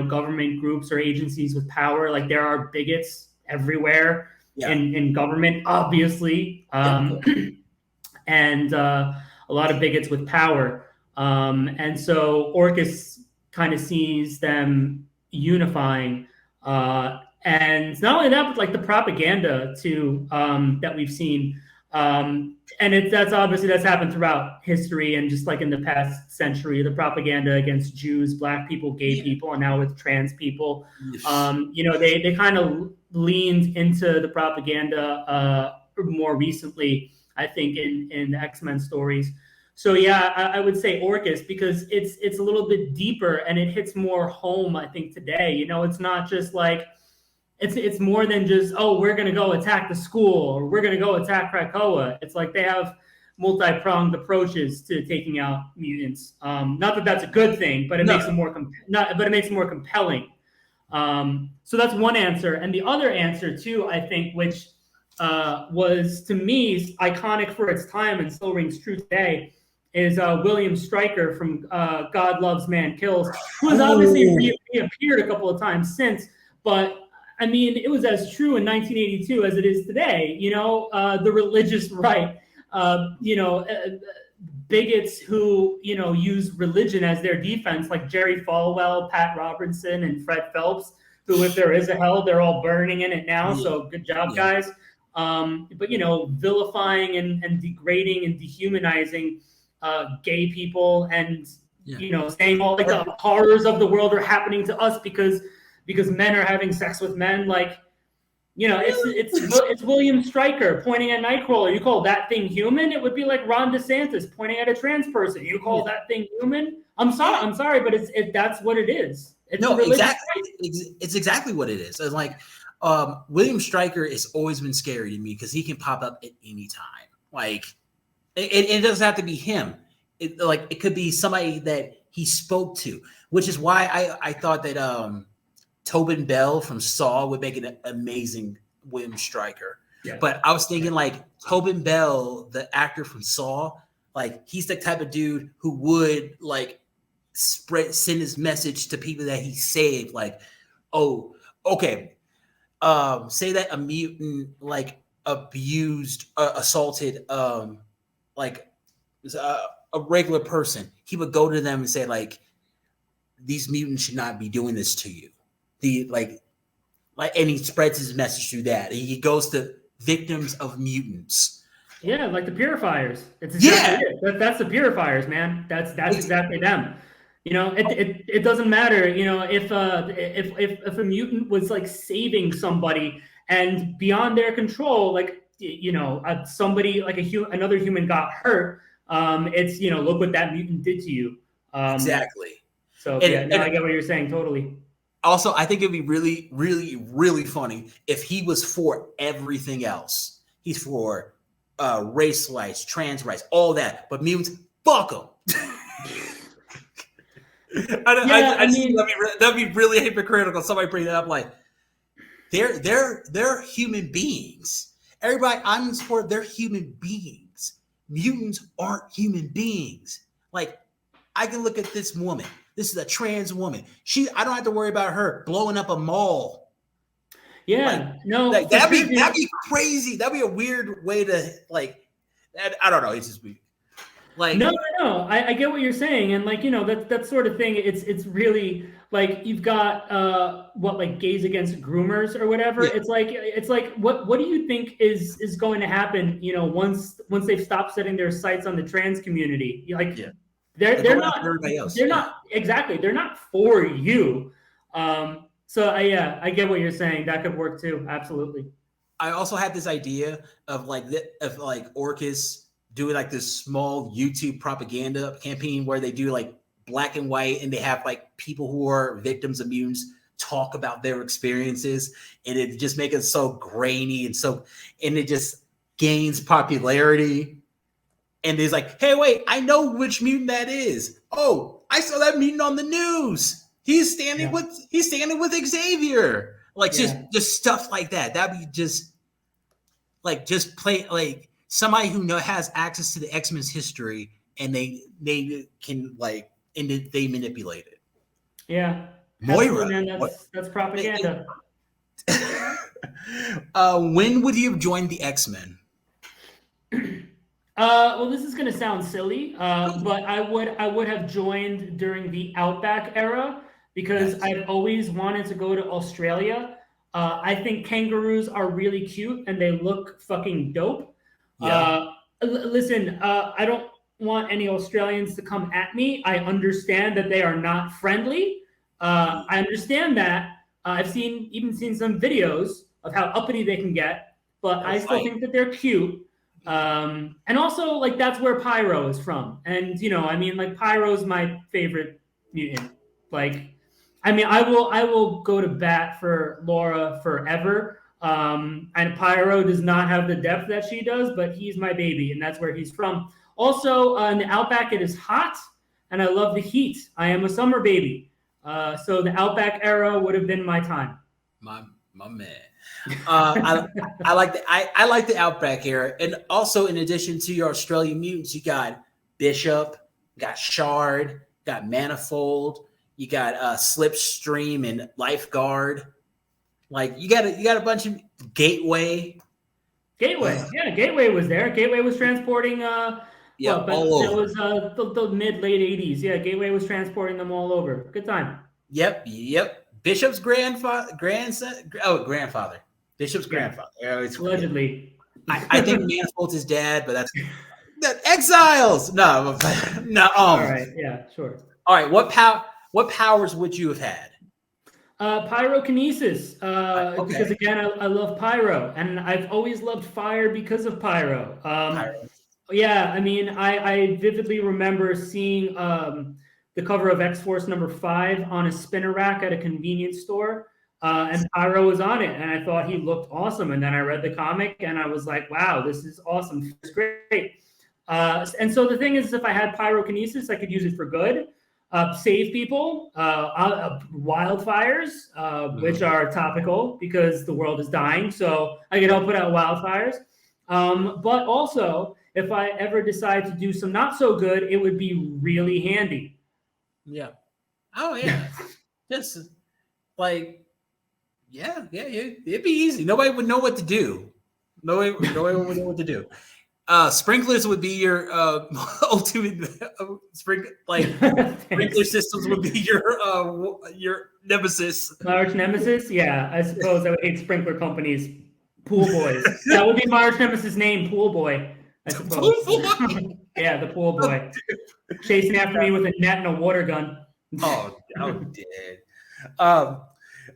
government groups or agencies with power, like there are bigots everywhere in government, obviously, and a lot of bigots with power. And so Orcus kind of sees them unifying. And not only that, but like the propaganda too, that we've seen. And that's happened throughout history and just like in the past century, the propaganda against Jews, Black people, gay people, and now with trans people. They kind of leaned into the propaganda more recently, I think, in the X-Men stories. So yeah, I would say Orcus because it's a little bit deeper and it hits more home, I think, today. It's not just like it's more than just, oh, we're gonna go attack the school or we're gonna go attack Krakoa. It's like they have multi-pronged approaches to taking out mutants. Not that that's a good thing, but it makes it more compelling. So that's one answer, and the other answer too, I think, which was to me iconic for its time and still rings true today, is William Stryker from God Loves, Man Kills, who has obviously reappeared a couple of times since, but I mean, it was as true in 1982 as it is today. The religious right, bigots who, use religion as their defense, like Jerry Falwell, Pat Robertson, and Fred Phelps, who, if there is a hell, they're all burning in it now. Yeah. So good job, guys. But vilifying and degrading and dehumanizing gay people, and saying all like the horrors of the world are happening to us because men are having sex with men. Like, it's William Stryker pointing at Nightcrawler. You call that thing human? It would be like Ron DeSantis pointing at a trans person. You call that thing human? I'm sorry, but that's what it is. It's exactly what it is. It's like William Stryker has always been scary to me because he can pop up at any time. Like it doesn't have to be him. It could be somebody that he spoke to, which is why I thought that Tobin Bell from Saw would make an amazing William Stryker. Yeah. But I was thinking like Tobin Bell, the actor from Saw, like he's the type of dude who would like send his message to people that he saved. Like, oh, okay. Say that a mutant like abused, assaulted, like a regular person. He would go to them and say like, these mutants should not be doing this to you. And he spreads his message through that. He goes to victims of mutants. Yeah, like the Purifiers. It's exactly it. That's the Purifiers, man. That's exactly them. It doesn't matter. If a mutant was like saving somebody and beyond their control, like somebody like another human got hurt. It's look what that mutant did to you. Exactly. So I get what you're saying totally. Also, I think it'd be really, really, really funny if he was for everything else. He's for race rights, trans rights, all that. But mutants, fuck them. I mean, that'd be really hypocritical. Somebody bring that up, like they're human beings. Everybody, I'm in support. They're human beings. Mutants aren't human beings. Like I can look at this woman. This is a trans woman. I don't have to worry about her blowing up a mall. Yeah, that'd be crazy. That'd be a weird way to like. I don't know. It's just weird. Like no. I get what you're saying, and like that sort of thing. It's really like you've got like Gays Against Groomers or whatever. Yeah. It's like what do you think is going to happen? Once they've stopped setting their sights on the trans community, like. Yeah. They're not exactly. They're not for you. So I get what you're saying. That could work too. Absolutely. I also had this idea of Orcus doing like this small YouTube propaganda campaign where they do like black and white, and they have like people who are victims of mutants talk about their experiences, and it just makes it so grainy and it just gains popularity. And he's like, hey, wait, I know which mutant that is. Oh, I saw that mutant on the news. He's standing with Xavier. Like just stuff like that. That'd be just play like somebody who has access to the X-Men's history, and they can like and they manipulate it. Yeah. Moira. Man, that's propaganda. When would you have joined the X-Men? Well, this is going to sound silly, but I would have joined during the Outback era because I've always wanted to go to Australia. I think kangaroos are really cute and they look fucking dope. Yeah. Listen, I don't want any Australians to come at me. I understand that they are not friendly. I understand that. I've seen some videos of how uppity they can get, but I still think that they're cute. And also like that's where Pyro is from. And like Pyro's my favorite mutant. Like, I will go to bat for Laura forever. And Pyro does not have the depth that she does, but he's my baby, and that's where he's from. Also, in the Outback, it is hot, and I love the heat. I am a summer baby. So the Outback era would have been my time. My man. I like the Outback era, and also in addition to your Australian mutants, you got Bishop, got Shard, got Manifold, you got Slipstream and Lifeguard. Like you got a bunch of Gateway. Yeah, Gateway was there. Gateway was transporting Yeah, Well, but all that over. was the mid late 80s. Yeah, Gateway was transporting them all over. Good time. Yep. Bishop's grandfather. Bishop's Yeah, grandfather. I always forget. allegedly. I think Manifold's his dad, but that's that Exiles. No, no. All right. Yeah, sure. All right. What powers would you have had? Pyrokinesis, because Okay. again, I love pyro, and I've always loved fire because of pyro. Pyros. Yeah, I mean, I vividly remember seeing the cover of X-Force #5 on a spinner rack at a convenience store, and Pyro was on it, and I thought he looked awesome. And then I read the comic, and I was like, wow, this is awesome. It's great. And so the thing is, if I had pyrokinesis, I could use it for good. Save people, wildfires, which are topical because the world is dying. So I could help put out wildfires. But also, if I ever decide to do some not so good, it would be really handy. Yeah. Oh yeah. Just like it'd be easy. Nobody would know what to do. Nobody would know what to do. Sprinklers would be your ultimate sprinkler systems would be your nemesis. My arch nemesis, yeah, I suppose I would hate sprinkler companies. Pool boys. That would be my arch nemesis name, Pool Boy. I suppose. Yeah, the pool boy. Chasing after me with a net and a water gun. Oh, I'm dead. All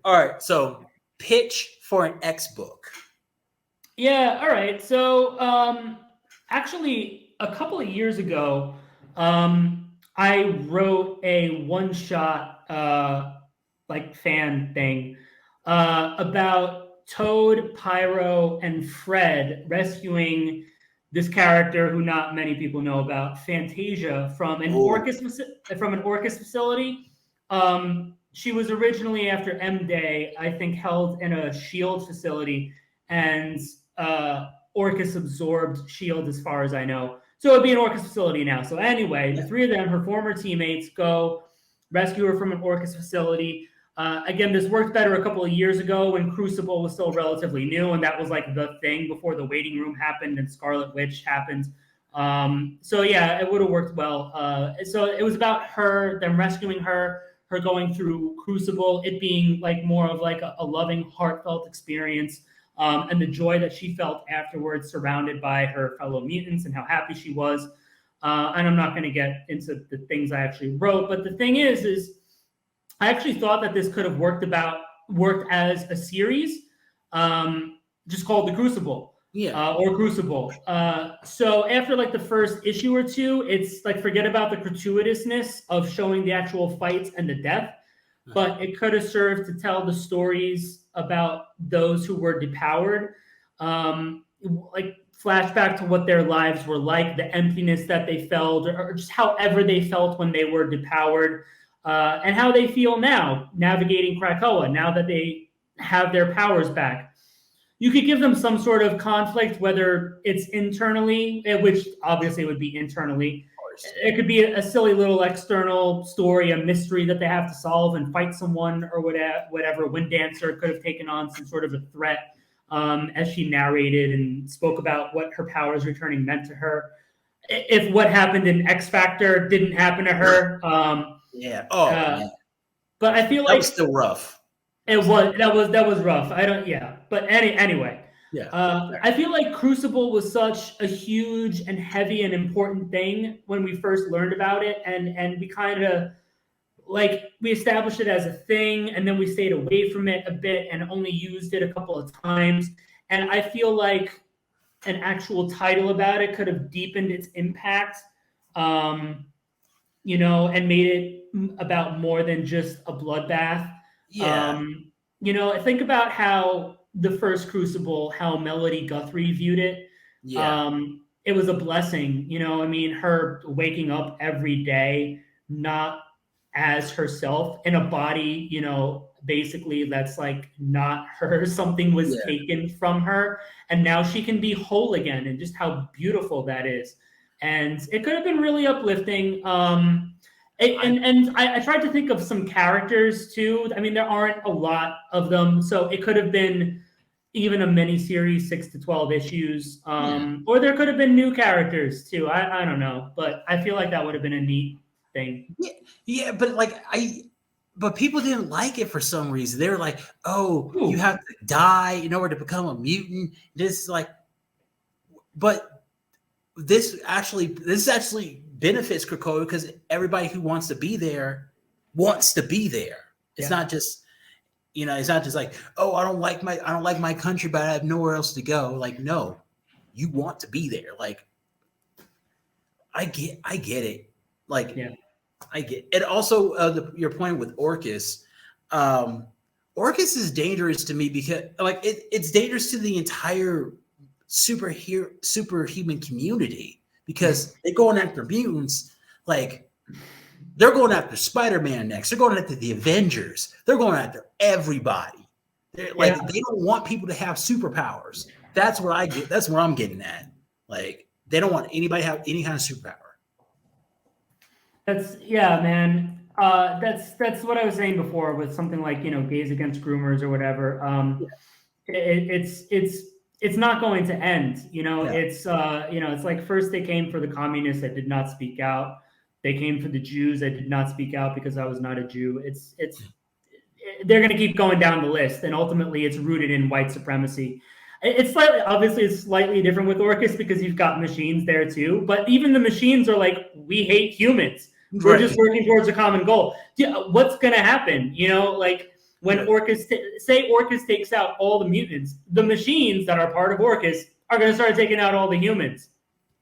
right. So pitch for an X book. Yeah, all right. So actually a couple of years ago, I wrote a one-shot like fan thing about Toad, Pyro, and Fred rescuing this character who not many people know about, Fantasia, from an Orcus facility. She was originally after M Day, I think, held in a Shield facility, and Orcus absorbed Shield, as far as I know. So it'd be an Orcus facility now. So anyway, the three of them, her former teammates, go rescue her from an Orcus facility. Again, this worked better a couple of years ago when Crucible was still relatively new, and that was like the thing before the waiting room happened and Scarlet Witch happened. So yeah, it would have worked well. So it was about her, them rescuing her going through Crucible, it being like more of like a loving, heartfelt experience, and the joy that she felt afterwards, surrounded by her fellow mutants, and how happy she was. And I'm not going to get into the things I actually wrote, but the thing is I actually thought that this could have worked as a series, just called The Crucible. Yeah. Or Crucible. So after like the first issue or two, it's like, forget about the gratuitousness of showing the actual fights and the death, but it could have served to tell the stories about those who were depowered, like flashback to what their lives were like, the emptiness that they felt, or just however they felt when they were depowered, and how they feel now navigating Krakoa, now that they have their powers back. You could give them some sort of conflict, whether it's internally, which obviously would be internally. It could be a silly little external story, a mystery that they have to solve and fight someone or whatever. Wind Dancer could have taken on some sort of a threat, as she narrated and spoke about what her powers returning meant to her. If what happened in X Factor didn't happen to her. Yeah. Oh, man. But I feel that like was still rough. That was rough. But anyway. Yeah. I feel like Crucible was such a huge and heavy and important thing when we first learned about it, and we kind of we established it as a thing, and then we stayed away from it a bit and only used it a couple of times. And I feel like an actual title about it could have deepened its impact, and made it about more than just a bloodbath. Yeah. Think about how the first Crucible, how Melody Guthrie viewed it. Yeah. It was a blessing, her waking up every day, not as herself, in a body, basically that's like not her. Something was taken from her, and now she can be whole again, and just how beautiful that is. And it could have been really uplifting. And I tried to think of some characters too. I mean, there aren't a lot of them, so it could have been, even a mini series, 6 to 12 issues. Or there could have been new characters too. I don't know, but I feel like that would have been a neat thing. Yeah, but but people didn't like it for some reason. They were like, "Oh, Ooh. you have to die in order to become a mutant." But this actually benefits Krakoa because everybody who wants to be there wants to be there. It's not just it's not just like, "Oh, I don't like my country, but I have nowhere else to go." Like, no, you want to be there. Like, I get it. Like, I get it. Also, your point with Orcus. Orcus is dangerous to me because it's dangerous to the entire superhuman community because they're going after mutants. Like, they're going after Spider-Man next. They're going after the Avengers. They're going after everybody. They don't want people to have superpowers. That's what I get. That's where I'm getting at. Like, they don't want anybody to have any kind of superpower. Man. That's what I was saying before with something like Gays Against Groomers or whatever. It's not going to end. It's it's like first they came for the communists that did not speak out. They came for the Jews that did not speak out because I was not a Jew. They're going to keep going down the list, and ultimately it's rooted in white supremacy. It's slightly different with Orcus because you've got machines there too. But even the machines are like, we hate humans. We're just working towards a common goal. What's going to happen? When Orcus takes out all the mutants, the machines that are part of Orcus are going to start taking out all the humans.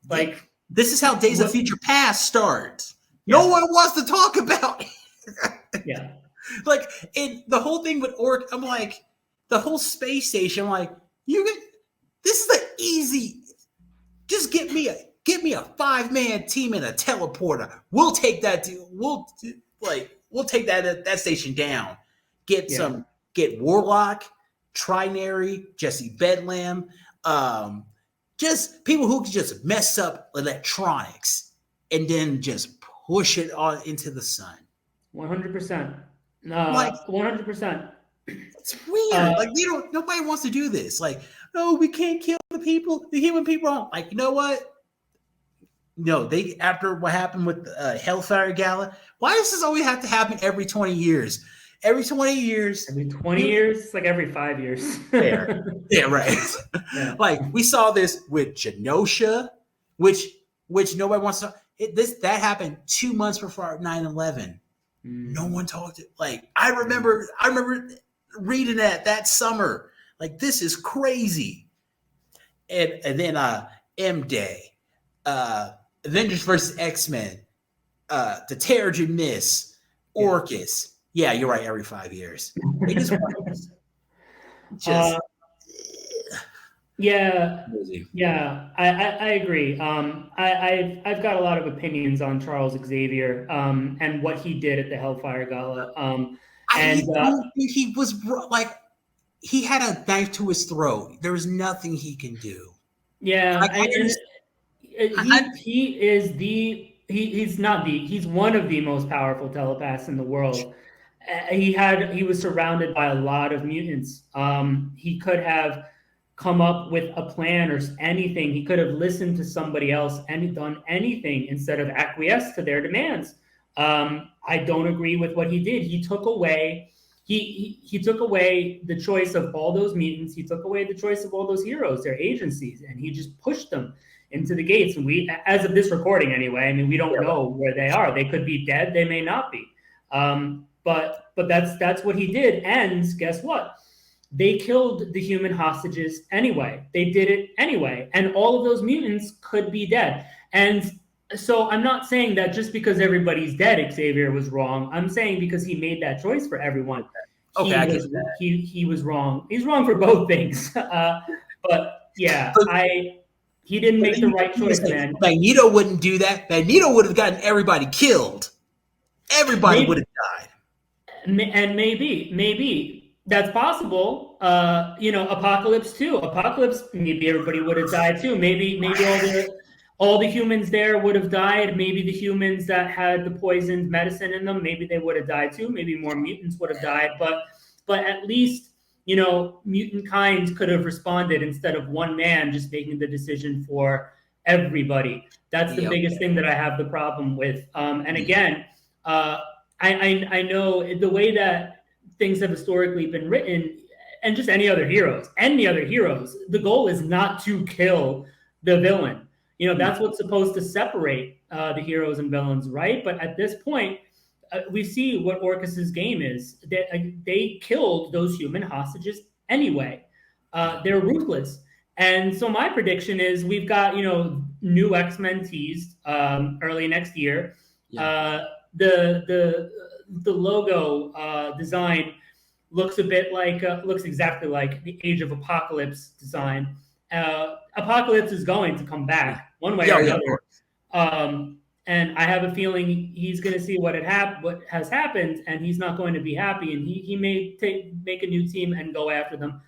Like, this is how Days of Future Past starts. No one wants to talk about it. Like, and the whole thing with I'm like, the whole space station, I'm like, this is the easy. Just get me a 5-man team and a teleporter. We'll take that. We'll take that station down. Get Warlock, Trinary, Jesse Bedlam, just people who can just mess up electronics and then just push it on into the sun. 100%. 100%. It's weird. Nobody wants to do this. Like, no, we can't kill the human people. Like, you know what? No, after what happened with Hellfire Gala, why does this always have to happen every 20 years? Every 20 years. Every 20 years? It's like every 5 years. Yeah, right. Yeah. Like, we saw this with Genosha, which nobody wants to. That happened 2 months before 9/11. No one talked. Like, I remember reading that summer. Like, this is crazy. And then M-Day, Avengers versus X-Men, the Terrigen Mist, Orcus. Yeah, you're right. Every 5 years. They just I agree. I've got a lot of opinions on Charles Xavier and what he did at the Hellfire Gala. I don't think he was like, he had a knife to his throat. There was nothing he can do. Yeah, he's one of the most powerful telepaths in the world. He was surrounded by a lot of mutants. He could have come up with a plan or anything. He could have listened to somebody else and done anything instead of acquiesce to their demands. I don't agree with what he did. He took away he took away the choice of all those mutants. He took away the choice of all those heroes, their agencies, and he just pushed them into the gates. And we, as of this recording anyway, I mean, we don't know where they are. They could be dead. They may not be. But that's what he did. And guess what? They killed the human hostages anyway. They did it anyway. And all of those mutants could be dead. And so I'm not saying that just because everybody's dead, Xavier was wrong. I'm saying because he made that choice for everyone. Okay, I get that. He was wrong. He's wrong for both things. But yeah, he didn't make the right choice, man. Magneto wouldn't do that. Magneto would have gotten everybody killed. Everybody would have died. And maybe that's possible. Apocalypse too. Apocalypse, maybe everybody would have died too. Maybe all the humans there would have died. Maybe the humans that had the poisoned medicine in them, maybe they would have died too. Maybe more mutants would have died. But at least mutant kind could have responded instead of one man just making the decision for everybody. That's the biggest thing that I have the problem with. And again, I know the way that things have historically been written, and just any other heroes, the goal is not to kill the villain. That's what's supposed to separate the heroes and villains, right? But at this point, we see what Orcus's game is. They killed those human hostages anyway. They're ruthless. And so my prediction is we've got, new X-Men teased early next year. Yeah. The logo design looks exactly like the Age of Apocalypse design. Apocalypse is going to come back one way or another. And I have a feeling he's going to see what has happened, and he's not going to be happy. And he may make a new team and go after them.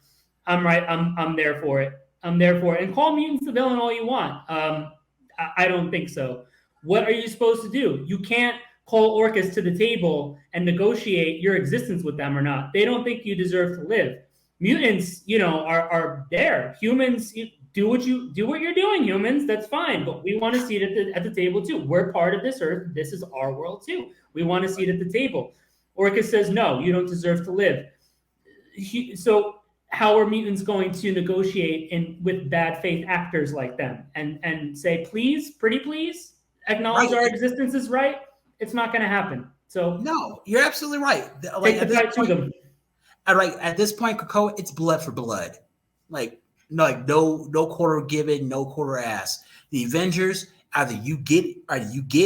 I'm right. I'm there for it. And call mutants the villain all you want. I don't think so. What are you supposed to do? You can't call Orcus to the table and negotiate your existence with them or not. They don't think you deserve to live. Mutants, are there. Humans, do what you're doing, humans. That's fine. But we want to see it at the table too. We're part of this earth. This is our world too. We want to see it at the table. Orcus says, no, you don't deserve to live. So how are mutants going to negotiate with bad faith actors like them and say, please, pretty please, acknowledge our existence is right? It's not going to happen. So no, you're absolutely right. Take the fight to them. Right at this point, Krakoa, it's blood for blood. No quarter given, no quarter asked. The Avengers, either you get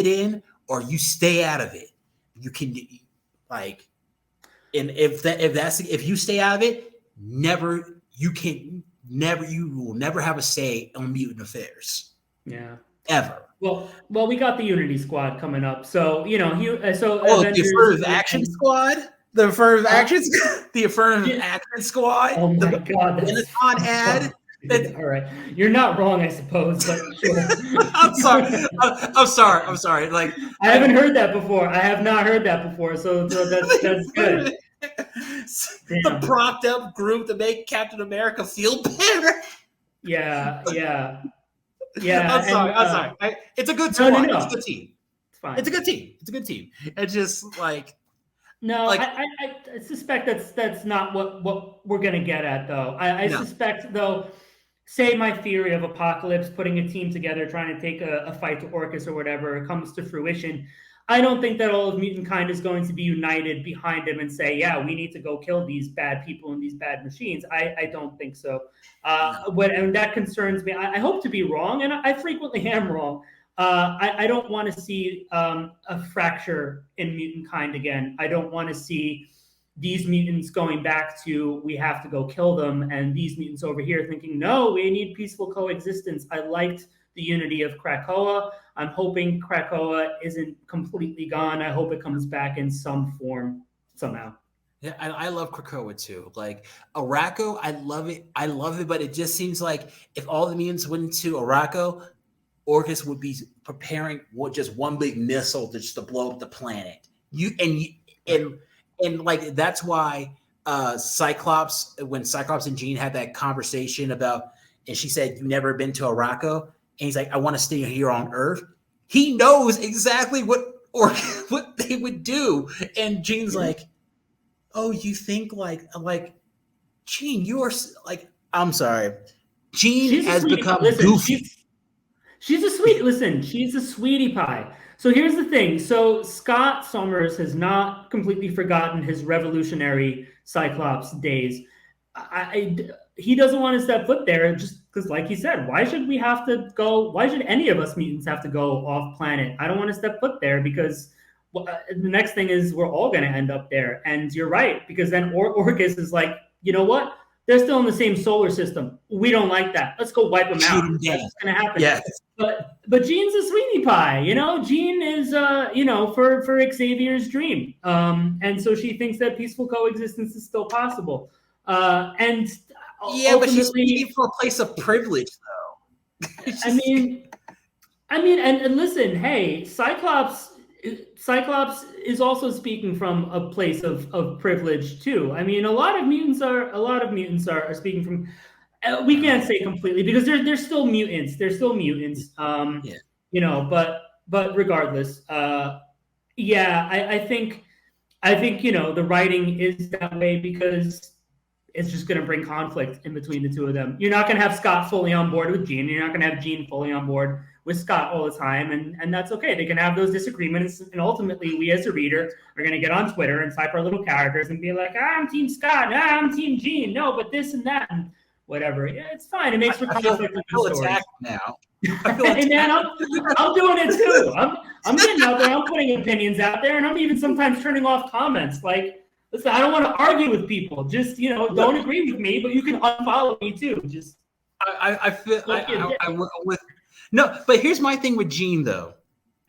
in or you stay out of it. You can and if you stay out of it, you will never have a say on mutant affairs. Yeah. Ever. Well, we got the Unity Squad coming up, so the Affirmative Action Squad. The Affirmative Action Squad. Oh my God! The Benetton ad. All right, you're not wrong, I suppose, but sure. I'm sorry. I'm sorry. I haven't heard that before. I have not heard that before. So that's good. The propped up group to make Captain America feel better. Yeah. I'm sorry. It's a good squad. No. It's a good team. It's fine. It's a good team. It's just no. I suspect that's not what we're gonna get at, though. I suspect, though. Say my theory of Apocalypse putting a team together, trying to take a fight to Orcus or whatever comes to fruition. I don't think that all of mutant kind is going to be united behind him and say, yeah, we need to go kill these bad people and these bad machines. I don't think so. And that concerns me. I hope to be wrong, and I frequently am wrong. I don't want to see a fracture in mutant kind again. I don't want to see these mutants going back to, we have to go kill them, and these mutants over here thinking, no, we need peaceful coexistence. I liked the unity of Krakoa. I'm hoping Krakoa isn't completely gone. I hope it comes back in some form somehow. Yeah, I love Krakoa too. Arakko, I love it, but it just seems like if all the mutants went into Arakko, Orcus would be preparing just one big missile to blow up the planet. And that's why Cyclops, when Cyclops and Jean had that conversation about, and she said, "You've never been to Arakko," and he's like, "I want to stay here on Earth." He knows exactly what they would do, and Jean's like, "Oh, you think Jean? You are I'm sorry, Jean has become goofy." She's a sweetie pie. So here's the thing. So Scott Summers has not completely forgotten his revolutionary Cyclops days. He doesn't want to step foot there just because, like he said, why should any of us mutants have to go off planet? I don't want to step foot there because the next thing is we're all going to end up there. And you're right, because then Orcus is like, you know what? They're still in the same solar system. We don't like that. Let's go wipe them out. That's what's going to happen. Yes. But Jean's a sweetie pie, Jean is, for Xavier's dream. And so she thinks that peaceful coexistence is still possible. But she's speaking from a place of privilege, though. I mean, and listen, hey, Cyclops Cyclops is also speaking from a place of privilege too. I mean, a lot of mutants are speaking from. We can't say completely because they're still mutants. They're still mutants. Yeah. But regardless, yeah, I think the writing is that way because it's just going to bring conflict in between the two of them. You're not going to have Scott fully on board with Jean. You're not going to have Jean fully on board with Scott all the time, and that's okay. They can have those disagreements, and ultimately, we as a reader are going to get on Twitter and type our little characters and be like, "I'm Team Scott. I'm Team Jean. No, but this and that and whatever." Yeah, it's fine. It makes for conflict. I feel attacked now. Hey man, I'm doing it too. I'm getting out there. I'm putting opinions out there, and I'm even sometimes turning off comments. Like, listen, I don't want to argue with people. Just don't agree with me, but you can unfollow me too. Just I feel with no, but here's my thing with Jean though.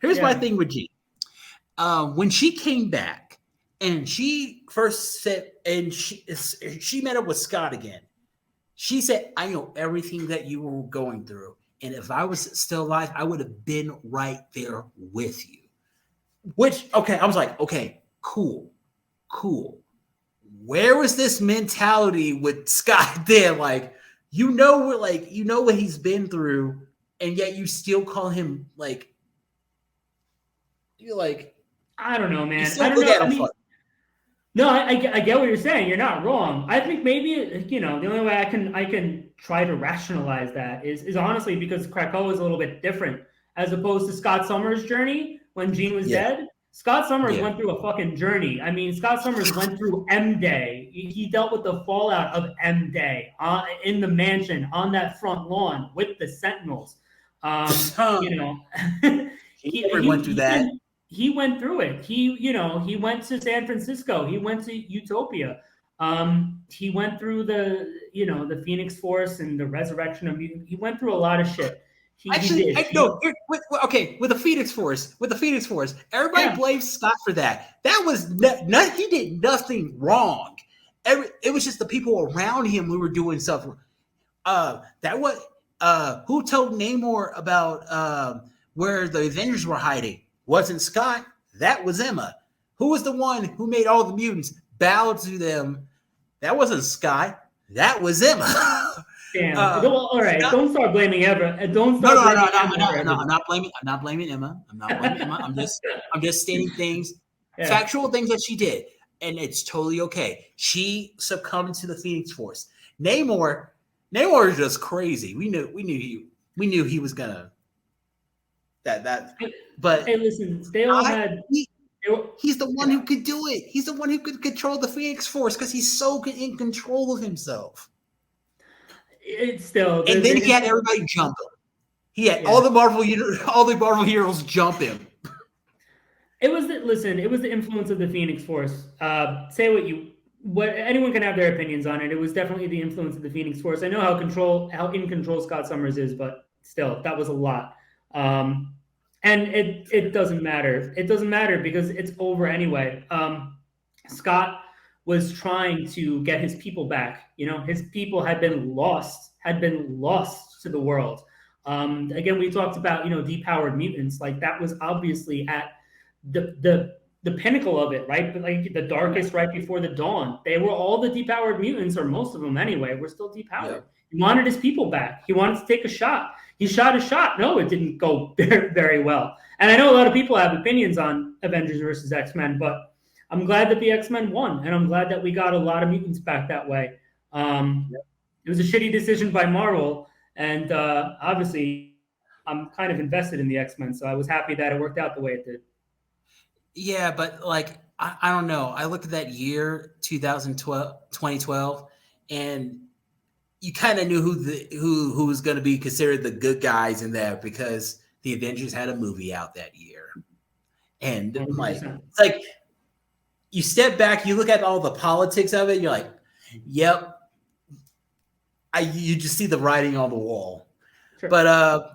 Here's my thing with Jean. When she came back and she first said, and she met up with Scott again. She said, "I know everything that you were going through. And if I was still alive, I would have been right there with you." Which, okay, I was like, okay, cool. Where was this mentality with Scott then? Like, what he's been through, and yet you still call him like, you're like, I don't know, man. I don't know. No, I get what you're saying. You're not wrong. I think maybe the only way I can try to rationalize that is honestly because Krakoa is a little bit different as opposed to Scott Summers' journey when Jean was dead. Scott Summers went through a fucking journey. I mean, Scott Summers went through M Day. He dealt with the fallout of M Day in the mansion on that front lawn with the Sentinels. He went through that. He went through it. He went to San Francisco. He went to Utopia. He went through the Phoenix Force and the resurrection of mutants. He went through a lot of shit. With the Phoenix Force, everybody blames Scott for that. That was he did nothing wrong. It was just the people around him who were doing stuff. Who told Namor about where the Avengers were hiding? Wasn't Scott. That was Emma. Who was the one who made all the mutants bow to them? That wasn't Scott. That was Emma. Damn. All right. Scott, don't start blaming Emma. Don't start. I'm not blaming Emma. I'm just stating things, factual things that she did, and it's totally okay. She succumbed to the Phoenix Force. Namor is just crazy. We knew he was gonna that. But hey, listen, they all had. He's the one who could do it. He's the one who could control the Phoenix Force because he's so in control of himself. It's still, and then he had everybody jump him. He had all the Marvel heroes jump him. It was the influence of the Phoenix Force. Say what anyone can have their opinions on it. It was definitely the influence of the Phoenix Force. I know how in control Scott Summers is, but still, that was a lot. And it doesn't matter. It doesn't matter because it's over anyway. Scott was trying to get his people back. His people had been lost to the world. Again, we talked about, depowered mutants. Like that was obviously at the pinnacle of it, right? But like the darkest right before the dawn. They were all the depowered mutants, or most of them anyway, were still depowered. Yeah. He wanted his people back. He wanted to take a shot. He shot a shot. No, it didn't go very well. And I know a lot of people have opinions on Avengers versus X-Men, but I'm glad that the X-Men won, and I'm glad that we got a lot of mutants back that way. It was a shitty decision by Marvel, and obviously I'm kind of invested in the X-Men, so I was happy that it worked out the way it did. Yeah, but like, I don't know. I looked at that year, 2012, and you kind of knew who was going to be considered the good guys in that because the Avengers had a movie out that year. And it's like you step back, you look at all the politics of it, you're like, yep. You just see the writing on the wall. Sure. But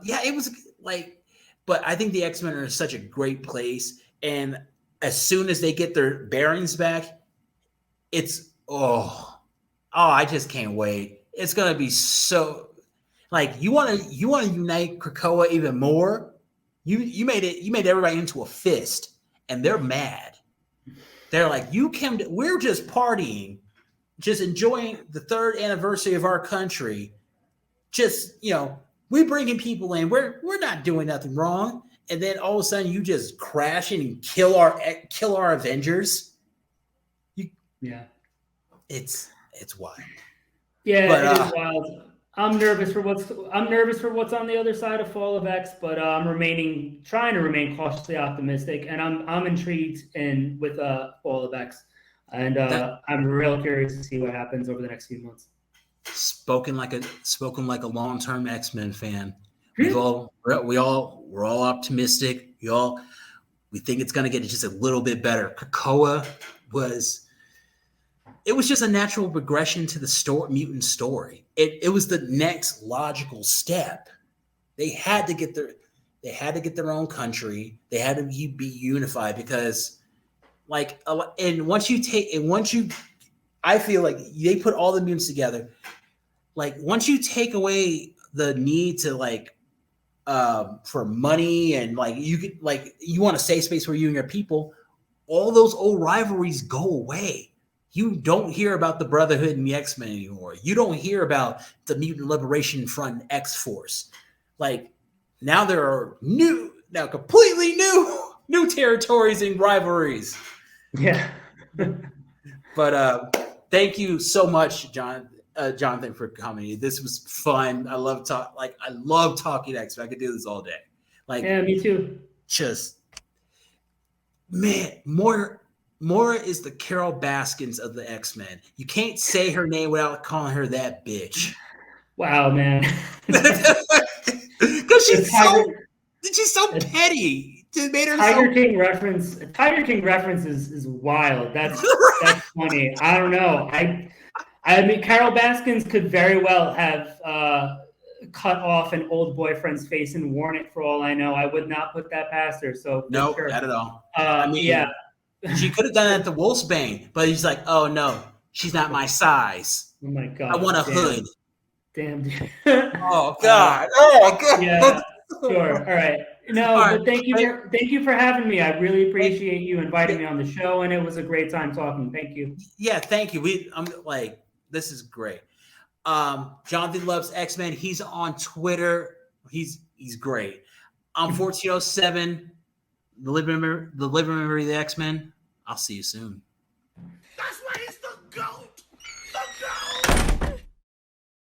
it was like, but I think the X-Men are in such a great place. And as soon as they get their bearings back, it's I just can't wait. It's gonna be so like you want to unite Krakoa even more. You made everybody into a fist, and they're mad. They're like, we're just partying, just enjoying the 3rd anniversary of our country. Just, we bringing people in. We're not doing nothing wrong. And then all of a sudden you just crash in and kill our Avengers. It's wild. Yeah, it is wild. I'm nervous for what's on the other side of Fall of X, but I'm trying to remain cautiously optimistic, and I'm intrigued with Fall of X, and I'm real curious to see what happens over the next few months. Spoken like a long-term X-Men fan. We're all optimistic. We think it's gonna get just a little bit better. Krakoa was just a natural progression to the mutant story. It was the next logical step. They had to get their own country. They had to be unified because, I feel like they put all the mutants together. Like, once you take away the need to for money and you want a safe space for you and your people, all those old rivalries go away. You don't hear about the Brotherhood and the X-Men anymore. You don't hear about the Mutant Liberation Front and X-Force. Now there are completely new territories and rivalries. Yeah. But thank you so much, Jonathan, for coming. This was fun. I love talking X-Men. I could do this all day. Yeah, me too. Just, man, Moira is the Carol Baskins of the X-Men. You can't say her name without calling her that bitch. Wow, man. Because she's so petty. It made her Tiger King reference is wild. That's funny. I don't know. I mean, Carol Baskins could very well have cut off an old boyfriend's face and worn it for all I know. I would not put that past her. So no, sure. not at all. Yeah. She could have done it at the Wolfsbane, but he's like, oh no, she's not my size. Oh my God. I want a hood. Damn, dude. Oh God. Oh God. Yeah. Sure. All right. No, but thank you for having me. I really appreciate you inviting me on the show, and it was a great time talking. Thank you. Yeah, thank you. This is great. Jonathan loves X-Men. He's on Twitter. He's great. I'm 1407. The living memory of the X-Men. I'll see you soon.